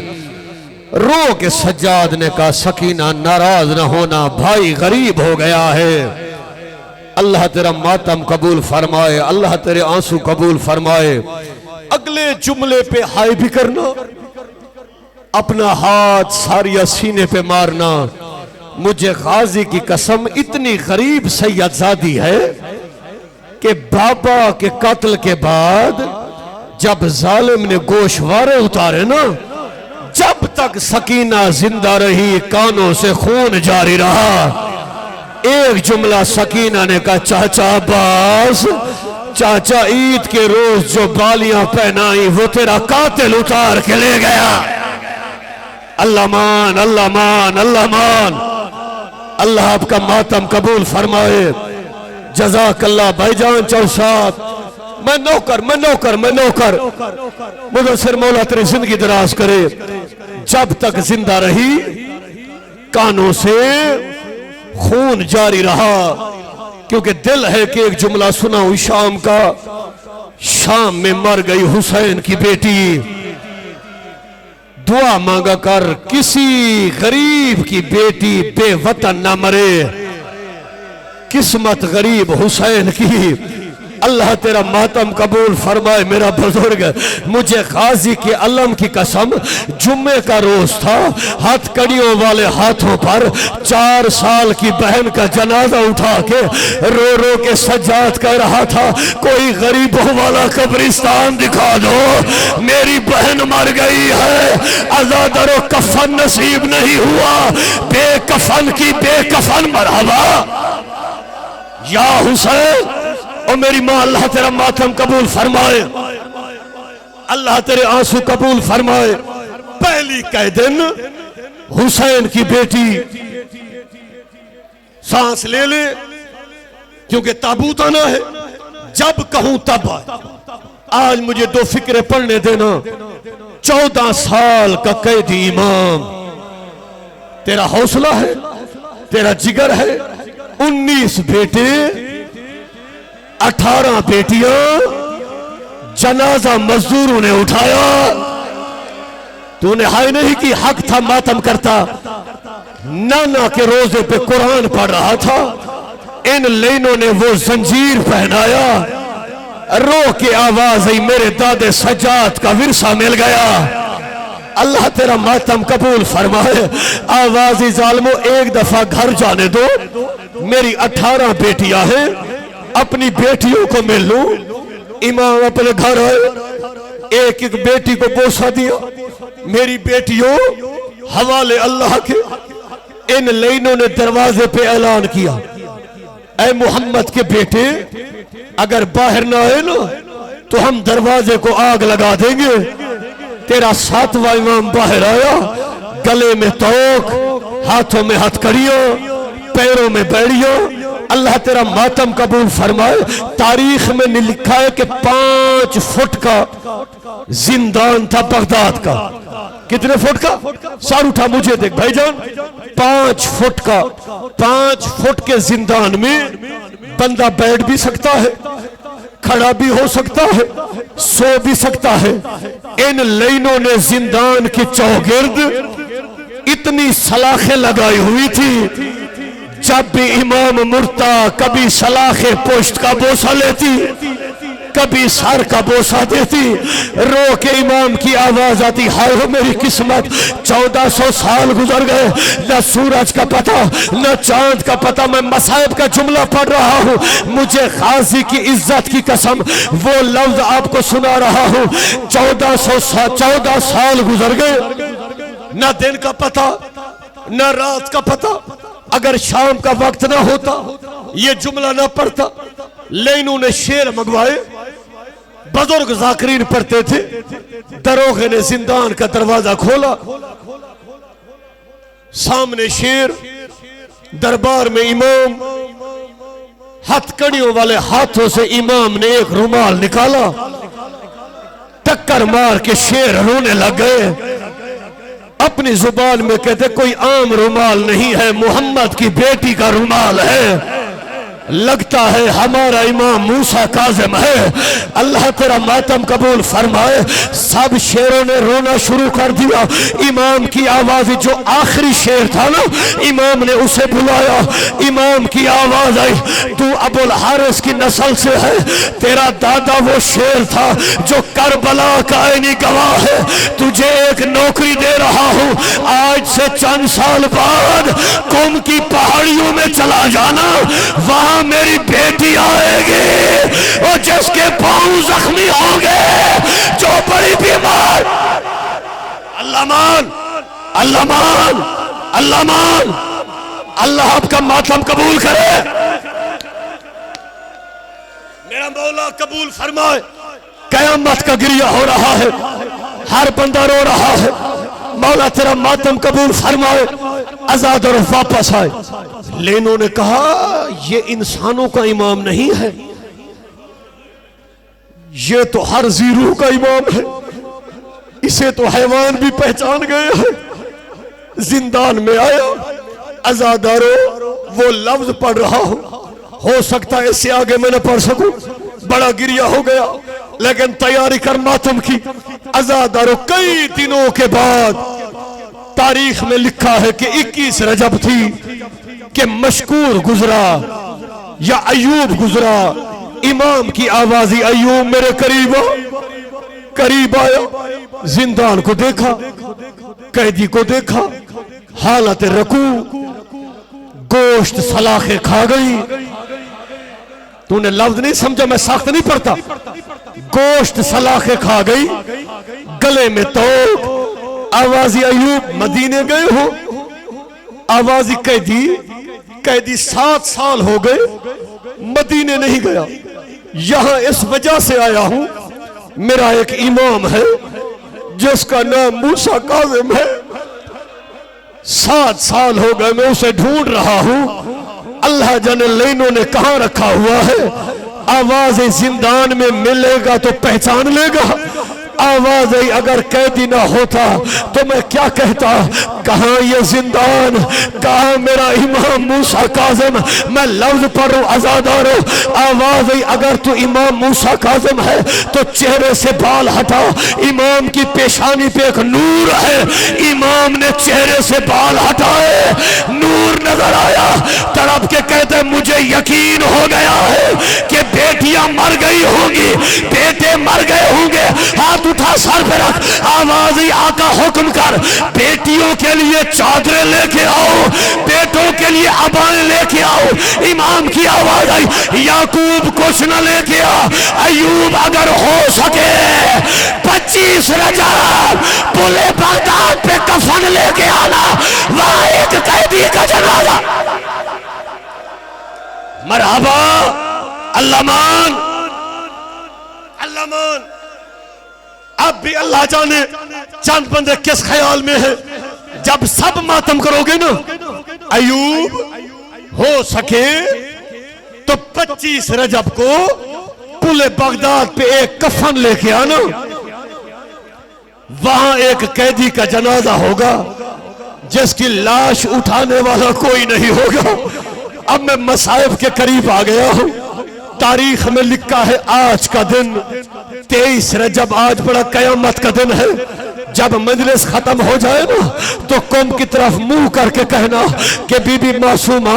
रो के सज्जाद ने कहा, सकीना नाराज न होना, भाई गरीब हो गया है। अल्लाह तेरा मातम कबूल फरमाए, अल्लाह तेरे आंसू कबूल फरमाए। अगले जुमले पे हाय भी करना, अपना हाथ सारिया सीने पे मारना। मुझे गाजी की कसम, इतनी गरीब सैयदजादी है कि बाबा के कत्ल के बाद जब जालिम ने गोशवारे उतारे ना, जब तक सकीना जिंदा रही, कानों से खून जारी रहा। एक जुमला सकीना ने कहा, चाचा अब्बास, चाचा ईद के रोज जो बालियां पहनाई वो तेरा कातिल उतार के ले गया। अल्लाह मान, अल्लाह मान, अल्लाह मान। अल्लाह आपका मातम कबूल फरमाए। जज़ाकल्लाह भाईजान चौसाद। मैं नौकर, मैं नौकर, मैं नौकर। मुदस्सिर मौला तेरी जिंदगी दराज करे। जब तक जिंदा रही, कानों से खून जारी रहा, क्योंकि दिल है कि एक जुमला सुनाऊं शाम का। शाम में मर गई हुसैन की बेटी, दुआ मांगा कर किसी गरीब की बेटी बेवतन ना मरे। किस्मत गरीब हुसैन की। अल्लाह तेरा मातम कबूल फरमाए मेरा बुजुर्ग। मुझे गाजी के अलम की कसम, जुम्मे का रोज था, हथकड़ियों वाले हाथों पर 4 साल की बहन का जनाजा उठा के रो रो के सज्जाद कह रहा था, कोई गरीबों वाला कब्रिस्तान दिखा दो, मेरी बहन मर गई है, आजादरो कफन नसीब नहीं हुआ, बेकफन की बेकफन मरहबा। या हुसैन, और मेरी माँ अल्लाह तेरा मातम कबूल फरमाए, अल्लाह तेरे आंसू कबूल फरमाए। पहली कह दिन हुसैन की बेटी सांस ले ले, क्योंकि ताबूत आना है, जब कहूं तब आए। आज मुझे दो फिक्रे पढ़ने देना। 14 साल का कैदी इमाम, तेरा हौसला है, तेरा जिगर है। 19 बेटे, 18 बेटियां, जनाजा मजदूरों ने उठाया, तूने हाय नहीं की, हक था मातम करता। नाना के रोजे पे कुरान पढ़ रहा था, इन लेनों ने वो जंजीर पहनाया, रो के आवाज आई, मेरे दादे सज्जाद का विरसा मिल गया। अल्लाह तेरा मातम कबूल फरमाए। आवाज जालिमो, एक दफा घर जाने दो, मेरी 18 बेटियां हैं, अपनी बेटियों को मिल लूं। इमाम अपने घर आए, एक एक बेटी को बोसा दिया, मेरी बेटियों हवाले अल्लाह के। इन लाइनों ने दरवाजे पे ऐलान किया, ऐ मोहम्मद के बेटे, अगर बाहर ना आए ना तो हम दरवाजे को आग लगा देंगे। तेरा 7वां इमाम बाहर आया, गले में तोक, हाथों में हथकड़ियों, पैरों में बेड़ियों। अल्लाह तेरा मातम कबूल फरमाए। तारीख में लिखा है कि 5 फुट का जिंदान था बगदाद का। कितने फुट का? सार उठा मुझे देख भाईजान, 5 फुट का। 5 फुट के जिंदान में बंदा बैठ भी सकता है, खड़ा भी हो सकता है, सो भी सकता है। इन लाइनों ने जिंदान की चौगिर्द इतनी सलाखें लगाई हुई थी, जब भी इमाम मुर्ता कभी सलाखे पुश्त का बोसा लेती, कभी सर का बोसा देती, रो के इमाम की आवाज आती, हाय हो मेरी किस्मत, 1400 साल गुजर गए, न सूरज का पता न चांद का पता। मैं मसाइब का जुमला पढ़ रहा हूँ, मुझे गाजी की इज्जत की कसम वो लफ्ज आपको सुना रहा हूँ। 14 साल गुजर गए, न दिन का पता न रात का पता। अगर शाम का वक्त ना होता, ये जुमला ना पढ़ता, लेनों ने शेर मंगवाए, बुजुर्ग जाकरीन पढ़ते थे। दरोगे ने जिंदान का दरवाजा खोला, सामने शेर, दरबार में इमाम। हथकड़ियों वाले हाथों से इमाम ने एक रुमाल निकाला, टक्कर मार के शेर रोने लग गए। अपनी जुबान में कहते, कोई आम रुमाल नहीं है, मोहम्मद की बेटी का रुमाल है, लगता है हमारा इमाम मूसा काज़िम है। अल्लाह तेरा मातम कबूल फरमाए। सब शेरों ने रोना शुरू कर दिया। इमाम की आवाज, जो आखिरी शेर था ना, इमाम ने उसे बुलाया। इमाम की आवाज आई, तू अबुल हारिस की नस्ल से है, तेरा दादा वो शेर था जो करबला का आईनी गवाह है। तुझे एक नौकरी दे रहा हूं, आज से चंद साल बाद कुम की पहाड़ियों में चला जाना, वहां मेरी बेटी आएगी और जिसके पांव जख्मी होंगे, जो बड़ी बीमार। अल्लाह मान, अल्लाह मान, अल्लाह मान। अल्लाह आपका मातम कबूल करे, मेरा मौला कबूल फरमाए। कयामत का गिरिया हो रहा है, हर बंदा रो रहा है। मौला तेरा मातम कबूल फरमाए, आजाद और वापस आए। लेनों ने कहा, ये इंसानों का इमाम नहीं है, ये तो हर जीरू का इमाम है, इसे तो हैवान भी पहचान गए हैं। जिंदान में आया, आजादारो वो लफ्ज पढ़ रहा हूं, हो सकता है इससे आगे मैं न पढ़ सकूं, बड़ा गिरिया हो गया, लेकिन तैयारी कर मातम की। आजादारो कई दिनों के बाद तारीख में लिखा है कि 21 रजब थी कि मशकूर गुजरा या अयूब गुजरा। इमाम की आवाज़ी, अयूब मेरे करीब आओ। करीब आया, जिंदान को देखा, कैदी को देखा, हालत रकू, गोश्त सलाखे खा गई। तूने लफ्ज नहीं समझा, मैं सख्त नहीं पढ़ता। गोश्त सलाखे खा गई, गले में तोक। आवाजी अयूब, मदीने गए हो? आवाजी कैदी, कैदी 7 साल हो गए, मदीने नहीं गया, यहां इस वजह से आया हूं, मेरा एक इमाम है जिसका नाम मूसा काज़िम है। 7 साल हो गए मैं उसे ढूंढ रहा हूं, अल्लाह जाने लेनों ने कहां रखा हुआ है। आवाज जिंदान में मिलेगा तो पहचान लेगा, आवाज अगर कैदी ना होता तो मैं क्या कहता, कहां ये जिंदान, कहां मेरा इमाम मूसा काज़िम। मैं लफ्ज पढ़ रहा आजादारो, आवाज अगर तू इमाम मूसा काज़िम है तो चेहरे से बाल हटा, इमाम की पेशानी पे एक नूर है, इमाम ने चेहरे से बाल हटाए, नूर नजर आया, तड़प के कहते मुझे यकीन हो गया है कि बेटियां मर गई होंगी, बेटे मर गए होंगे। हाथ उठा सर पे रख, आवाज ही आका हुक्म कर, बेटियों के लिए चादरें लेके आओ, बेटों के लिए अबाएं लेके आओ। इमाम की आवाज आई, याकूब कुछ न लेके आ, अयूब अगर हो सके 25 रजब पुले बगदाद पे कफन लेके आना, वहां एक कैदी का जनाजा। मरहबा अल्लाह मान, अल्लाह मान। अब भी अल्लाह जाने चंद बंदे किस ख्याल में है, जब सब मातम करोगे ना, अयूब हो सके तो 25 रजब को पुले बगदाद पे एक कफन लेके आना, वहां एक कैदी का जनाजा होगा जिसकी लाश उठाने वाला कोई नहीं होगा। अब मैं मसाइब के करीब आ गया हूं। तारीख में लिखा है आज का दिन 23 रजब, आज बड़ा कयामत का दिन है। जब मजलिस खत्म हो जाए ना तो कौम की तरफ मुंह करके कहना कि बीबी मासूमा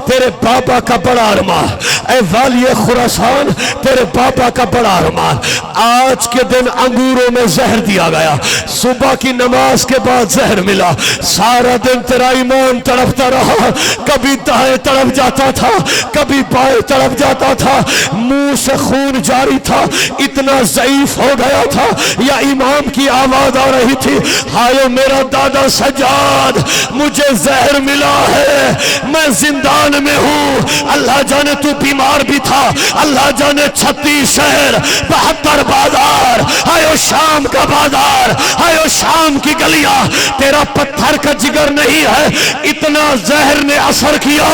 तेरे बाबा का बड़ा अरमान, ऐ वालिए खुरासान तेरे बाबा का बड़ा अरमान। आज के दिन अंगूरों में जहर दिया गया, सुबह की नमाज के बाद जहर मिला, सारा दिन तेरा ईमान तड़पता रहा, कभी दाएं तड़प जाता था, कभी बाएं तड़प जाता था, मुंह से खून जारी था, इतना ज़ईफ हो गया था। या इमाम की आवाज आ रही थी, हाय मेरा दादा सज्जाद मुझे जहर मिला है, मैं जिंदान में हूं। अल्लाह जाने तू बीमार भी था, अल्लाह जाने 36 शहर 72 बाजार, हाय शाम का बाजार, हाय शाम की गलियां, तेरा पत्थर का जिगर नहीं है, इतना जहर ने असर किया।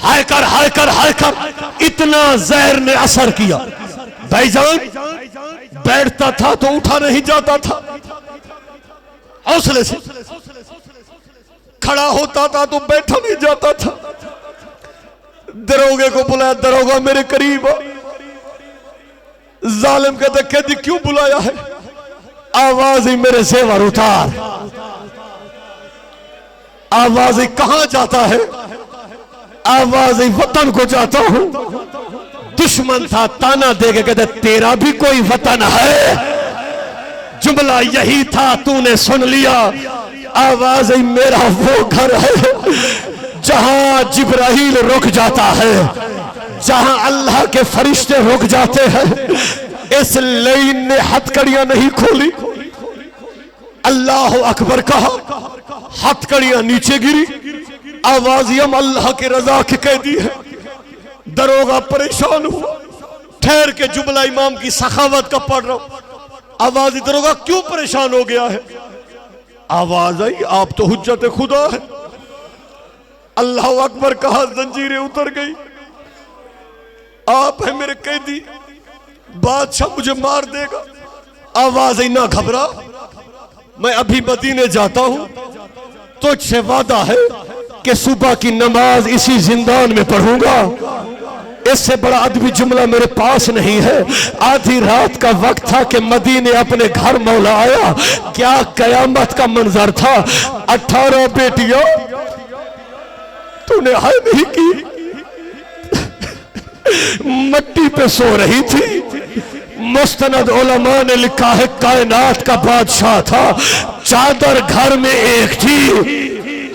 हाय कर हाय कर हाय कर, इतना जहर ने असर किया। भाईजान बैठता था तो उठा नहीं जाता था, हौसले से खड़ा होता था तो बैठा नहीं जाता था। दरोगे को बुलाया, दरोगा मेरे करीब आ। जालिम कहते कैदी क्यों बुलाया है? आवाज ही मेरे जेवर उतार। आवाज ही कहां जाता है? आवाज ही वतन को जाता हूं। दुश्मन था, ताना देके कहते तेरा भी कोई वतन है? जुमला यही था, तूने सुन लिया। आवाज ही मेरा वो घर है जहां जिब्राहील रुक जाता है, जहां अल्लाह के फरिश्ते रुक जाते हैं। इस लाइन ने हथकड़ियां नहीं खोली, अल्लाह अकबर कहा, हथकड़ियां नीचे गिरी। आवाज हम अल्लाह की रजा की कैदी है। दरोगा परेशान हुआ, ठहर के जुमला इमाम की सखावत का पढ़ रहा हूं। आवाज दरोगा क्यों परेशान हो गया है? आवाज आई, आप तो हुज्जत खुदा है। अल्लाह अकबर कहा, जंजीरें उतर गई, आप है मेरे कैदी, बादशाह मुझे मार देगा। आवाज आई, ना घबरा, मैं अभी मदीने जाता हूं, तुझसे वादा है कि सुबह की नमाज इसी जिंदान में पढ़ूंगा। इससे बड़ा अदबी जुमला मेरे पास नहीं है। आधी रात का वक्त था कि मदीने अपने घर मौला आया। क्या कयामत का मंजर था। 18 बेटियां तूने हाय नहीं की, मट्टी पे सो रही थी। मुस्तनद उलमा ने लिखा है कायनात का बादशाह था, चादर घर में एक थी,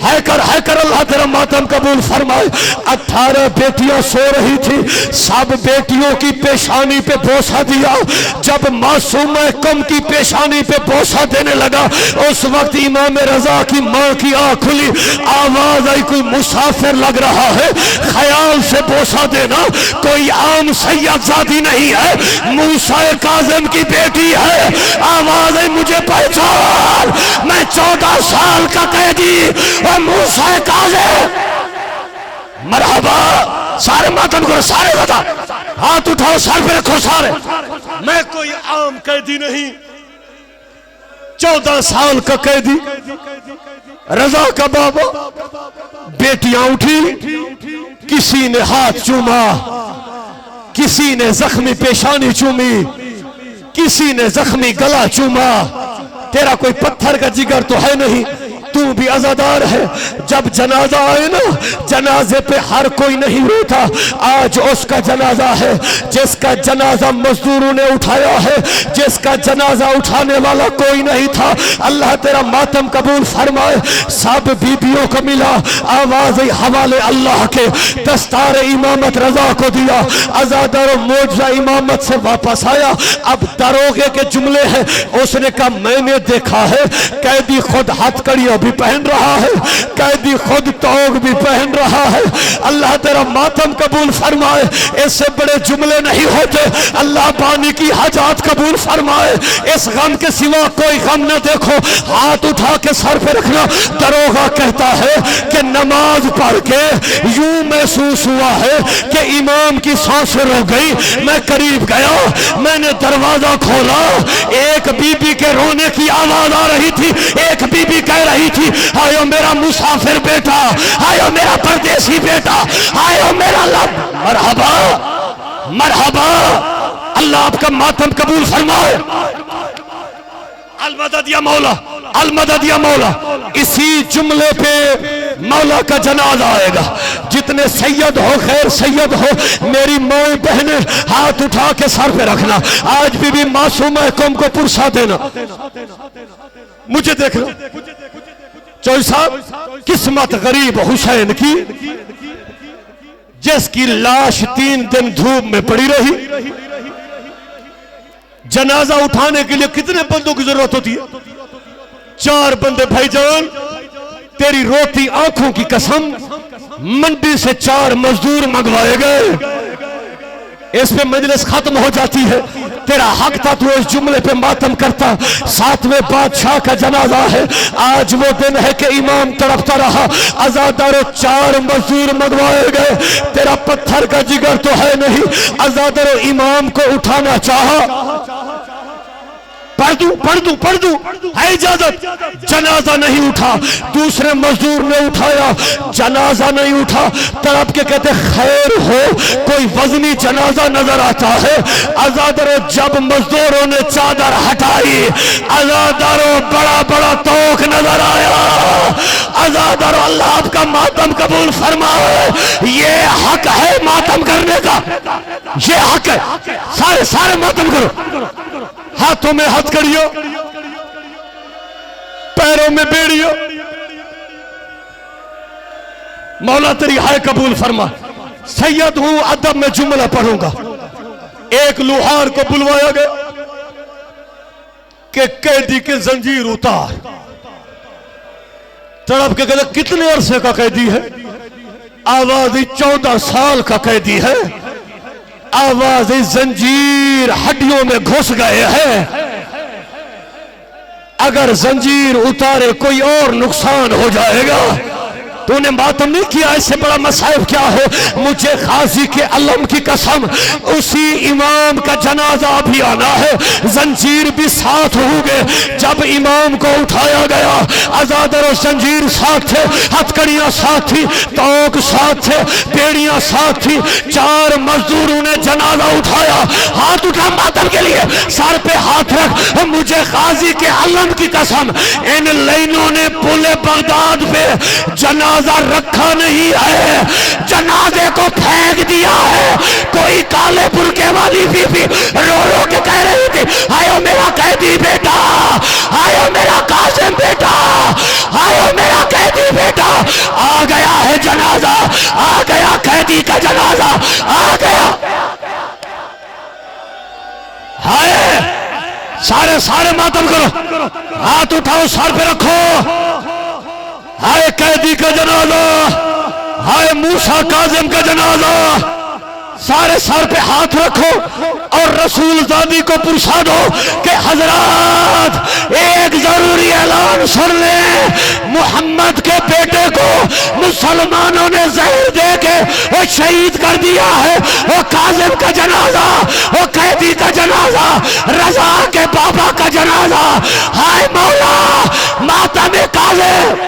है कर अल्लाह तेरा मातम कबूल फरमाए। 18 बेटियां सो रही थी, सब बेटियों की पेशानी पे बोसा दिया। जब मासूम कम की पेशानी पे बोसा देने लगा, उस वक्त इमाम रजा की मां की आंख खुली, आवाज आई कोई मुसाफिर लग रहा है, ख्याल से बोसा देना, कोई आम सैयदजादी नहीं है, मूसा काज़िम की बेटी है। आवाज आई मुझे पहचान, मैं 14 साल का कैदी और मूसा काज़िम। मरहबा, सारे मातम करो, सारे बता, हाथ उठाओ, सर पे रखो सारे। मैं कोई आम कैदी नहीं, 14 साल का कैदी, रजा का बाबा। बेटियां उठी, किसी ने हाथ चूमा, किसी ने जख्मी पेशानी चूमी, किसी ने जख्मी गला चूमा। तेरा कोई पत्थर का जिगर तो है नहीं, तू भी अज़ादार है। जब जनाजा आए ना, जनाजे पे हर कोई नहीं रोता। आज उसका जनाजा है जिसका जनाजा मजदूरों ने उठाया है, जिसका जनाजा उठाने वाला कोई नहीं था। अल्लाह तेरा मातम कबूल फरमाए। सब बीबियों को मिला, आवाज हवाले अल्लाह के, दस्तार इमामत रजा को दिया, अज़ादार मौजूदा इमामत से वापस आया। अब दरोगे के जुमले हैं, उसने कहा मैंने देखा है कैदी खुद हथकड़ियां भी पहन रहा है, कैदी खुद तौग भी पहन रहा है। अल्लाह तेरा मातम कबूल फरमाए। इससे बड़े जुमले नहीं होते। अल्लाह पानी की हजात कबूल फरमाए। इस गम के सिवा कोई गम न देखो, हाथ उठा के सर पे रखना। दरोगा कहता है कि नमाज पढ़ के यूं महसूस हुआ है कि इमाम की सांसें रुक गई। मैं करीब गया, मैंने दरवाजा खोला, एक बीबी के रोने की आवाज आ रही थी। एक बीबी कह रही थी, आयो मेरा मुसाफिर बेटा, आयो मेरा परदेसी बेटा, आयो मेरा लब। मरहबा मरहबा, अल्लाह आपका मातम कबूल फरमाए। अलमदद या मौला, अलमदद या मौला। इसी जुमले पे मौला का जनाजा आएगा। जितने सैयद हो, खैर सैयद हो, मेरी माँ बहने हाथ उठा के सर पे रखना। आज भी मासूम कौम को पुरसा देना। मुझे देखना चौधरी साहब, किस्मत गरीब हुसैन की, जिसकी लाश 3 दिन धूप में पड़ी रही। जनाजा उठाने के लिए कितने बंदों की जरूरत होती है? 4 बंदे। भाईजान तेरी रोती आंखों की कसम, मंडी से 4 मजदूर मंगवाए गए। इस पे मजलिस खत्म हो जाती है। तेरा हक था, तू इस जुमले पे मातम करता। 7वें बादशाह का जनाजा है। आज वो दिन है कि इमाम तड़पता रहा। आजादारों 4 मजदूर मंगवाए गए। तेरा पत्थर का जिगर तो है नहीं। आजादारों इमाम को उठाना चाहा, पढ़ दूं है इजाजत। जनाजा नहीं उठा, दूसरे मजदूर ने उठाया, जनाजा नहीं उठा। तड़प के कहते खैर हो, कोई वजनी जनाजा नजर आता है। आजादारों जब मजदूरों ने चादर हटाई, आजादारों बड़ा बड़ा तोख नजर आया। आजादारों अल्लाह आपका मातम कबूल फरमाए। ये हक है मातम करने का, ये हक है। सारे सारे मातम करो। हाथों में हथकड़ियों, पैरों में बेड़ियों। मौला तेरी हाय कबूल फरमा। सैयद हूं, अदब में जुमला पढ़ूंगा। एक लोहार को बुलवाया गया कि कैदी की जंजीर उतार। तड़प के कहते कितने अरसे का कैदी है? आवाज 14 साल का कैदी है। आवाज जंजीर हड्डियों में घुस गए हैं। अगर जंजीर उतारे कोई और नुकसान हो जाएगा। तूने मातम नहीं किया, इससे बड़ा मसाइब क्या हो? मुझे खाजी के अलम की कसम, उसी इमाम का जनाजा भी आना है। जंजीर भी साथ होंगे। जब इमाम को उठाया गया, आजादर और जंजीर साथ थे, हथकड़ियां साथ थी, तोक साथ थे, बेड़ियां साथ थी। 4 मजदूरों ने जनाजा उठाया। हाथ उठा मातम के लिए, सर पे हाथ रख। मुझे खाजी के अलम की कसम, इन लाइनों ने पुले बगदाद पे जनाजा रखा नहीं है, जनाजे को फेंक दिया है। कोई काले बुरके वाली बीबी रो रो के कह रही थी, आयो मेरा कैदी बेटा, आयो मेरा कासिम बेटा, आयो मेरा कैदी बेटा। आ गया है जनाजा, आ गया कैदी का जनाजा, आ गया। हाय सारे सारे मातम करो, हाथ उठाओ सर पे रखो। हाय कैदी का जनाजा, हाय मूसा काजिम का जनाजा, सारे सर पे हाथ रखो और रसूल ज़ादी को पुरसा दो कि हजरात एक जरूरी ऐलान सुन ले, मोहम्मद के बेटे को मुसलमानों ने जहर दे के वो शहीद कर दिया है। वो काजिम का जनाजा, वो कैदी का जनाजा, रजा के बाबा का जनाजा। हाय मौला मातम काजिम,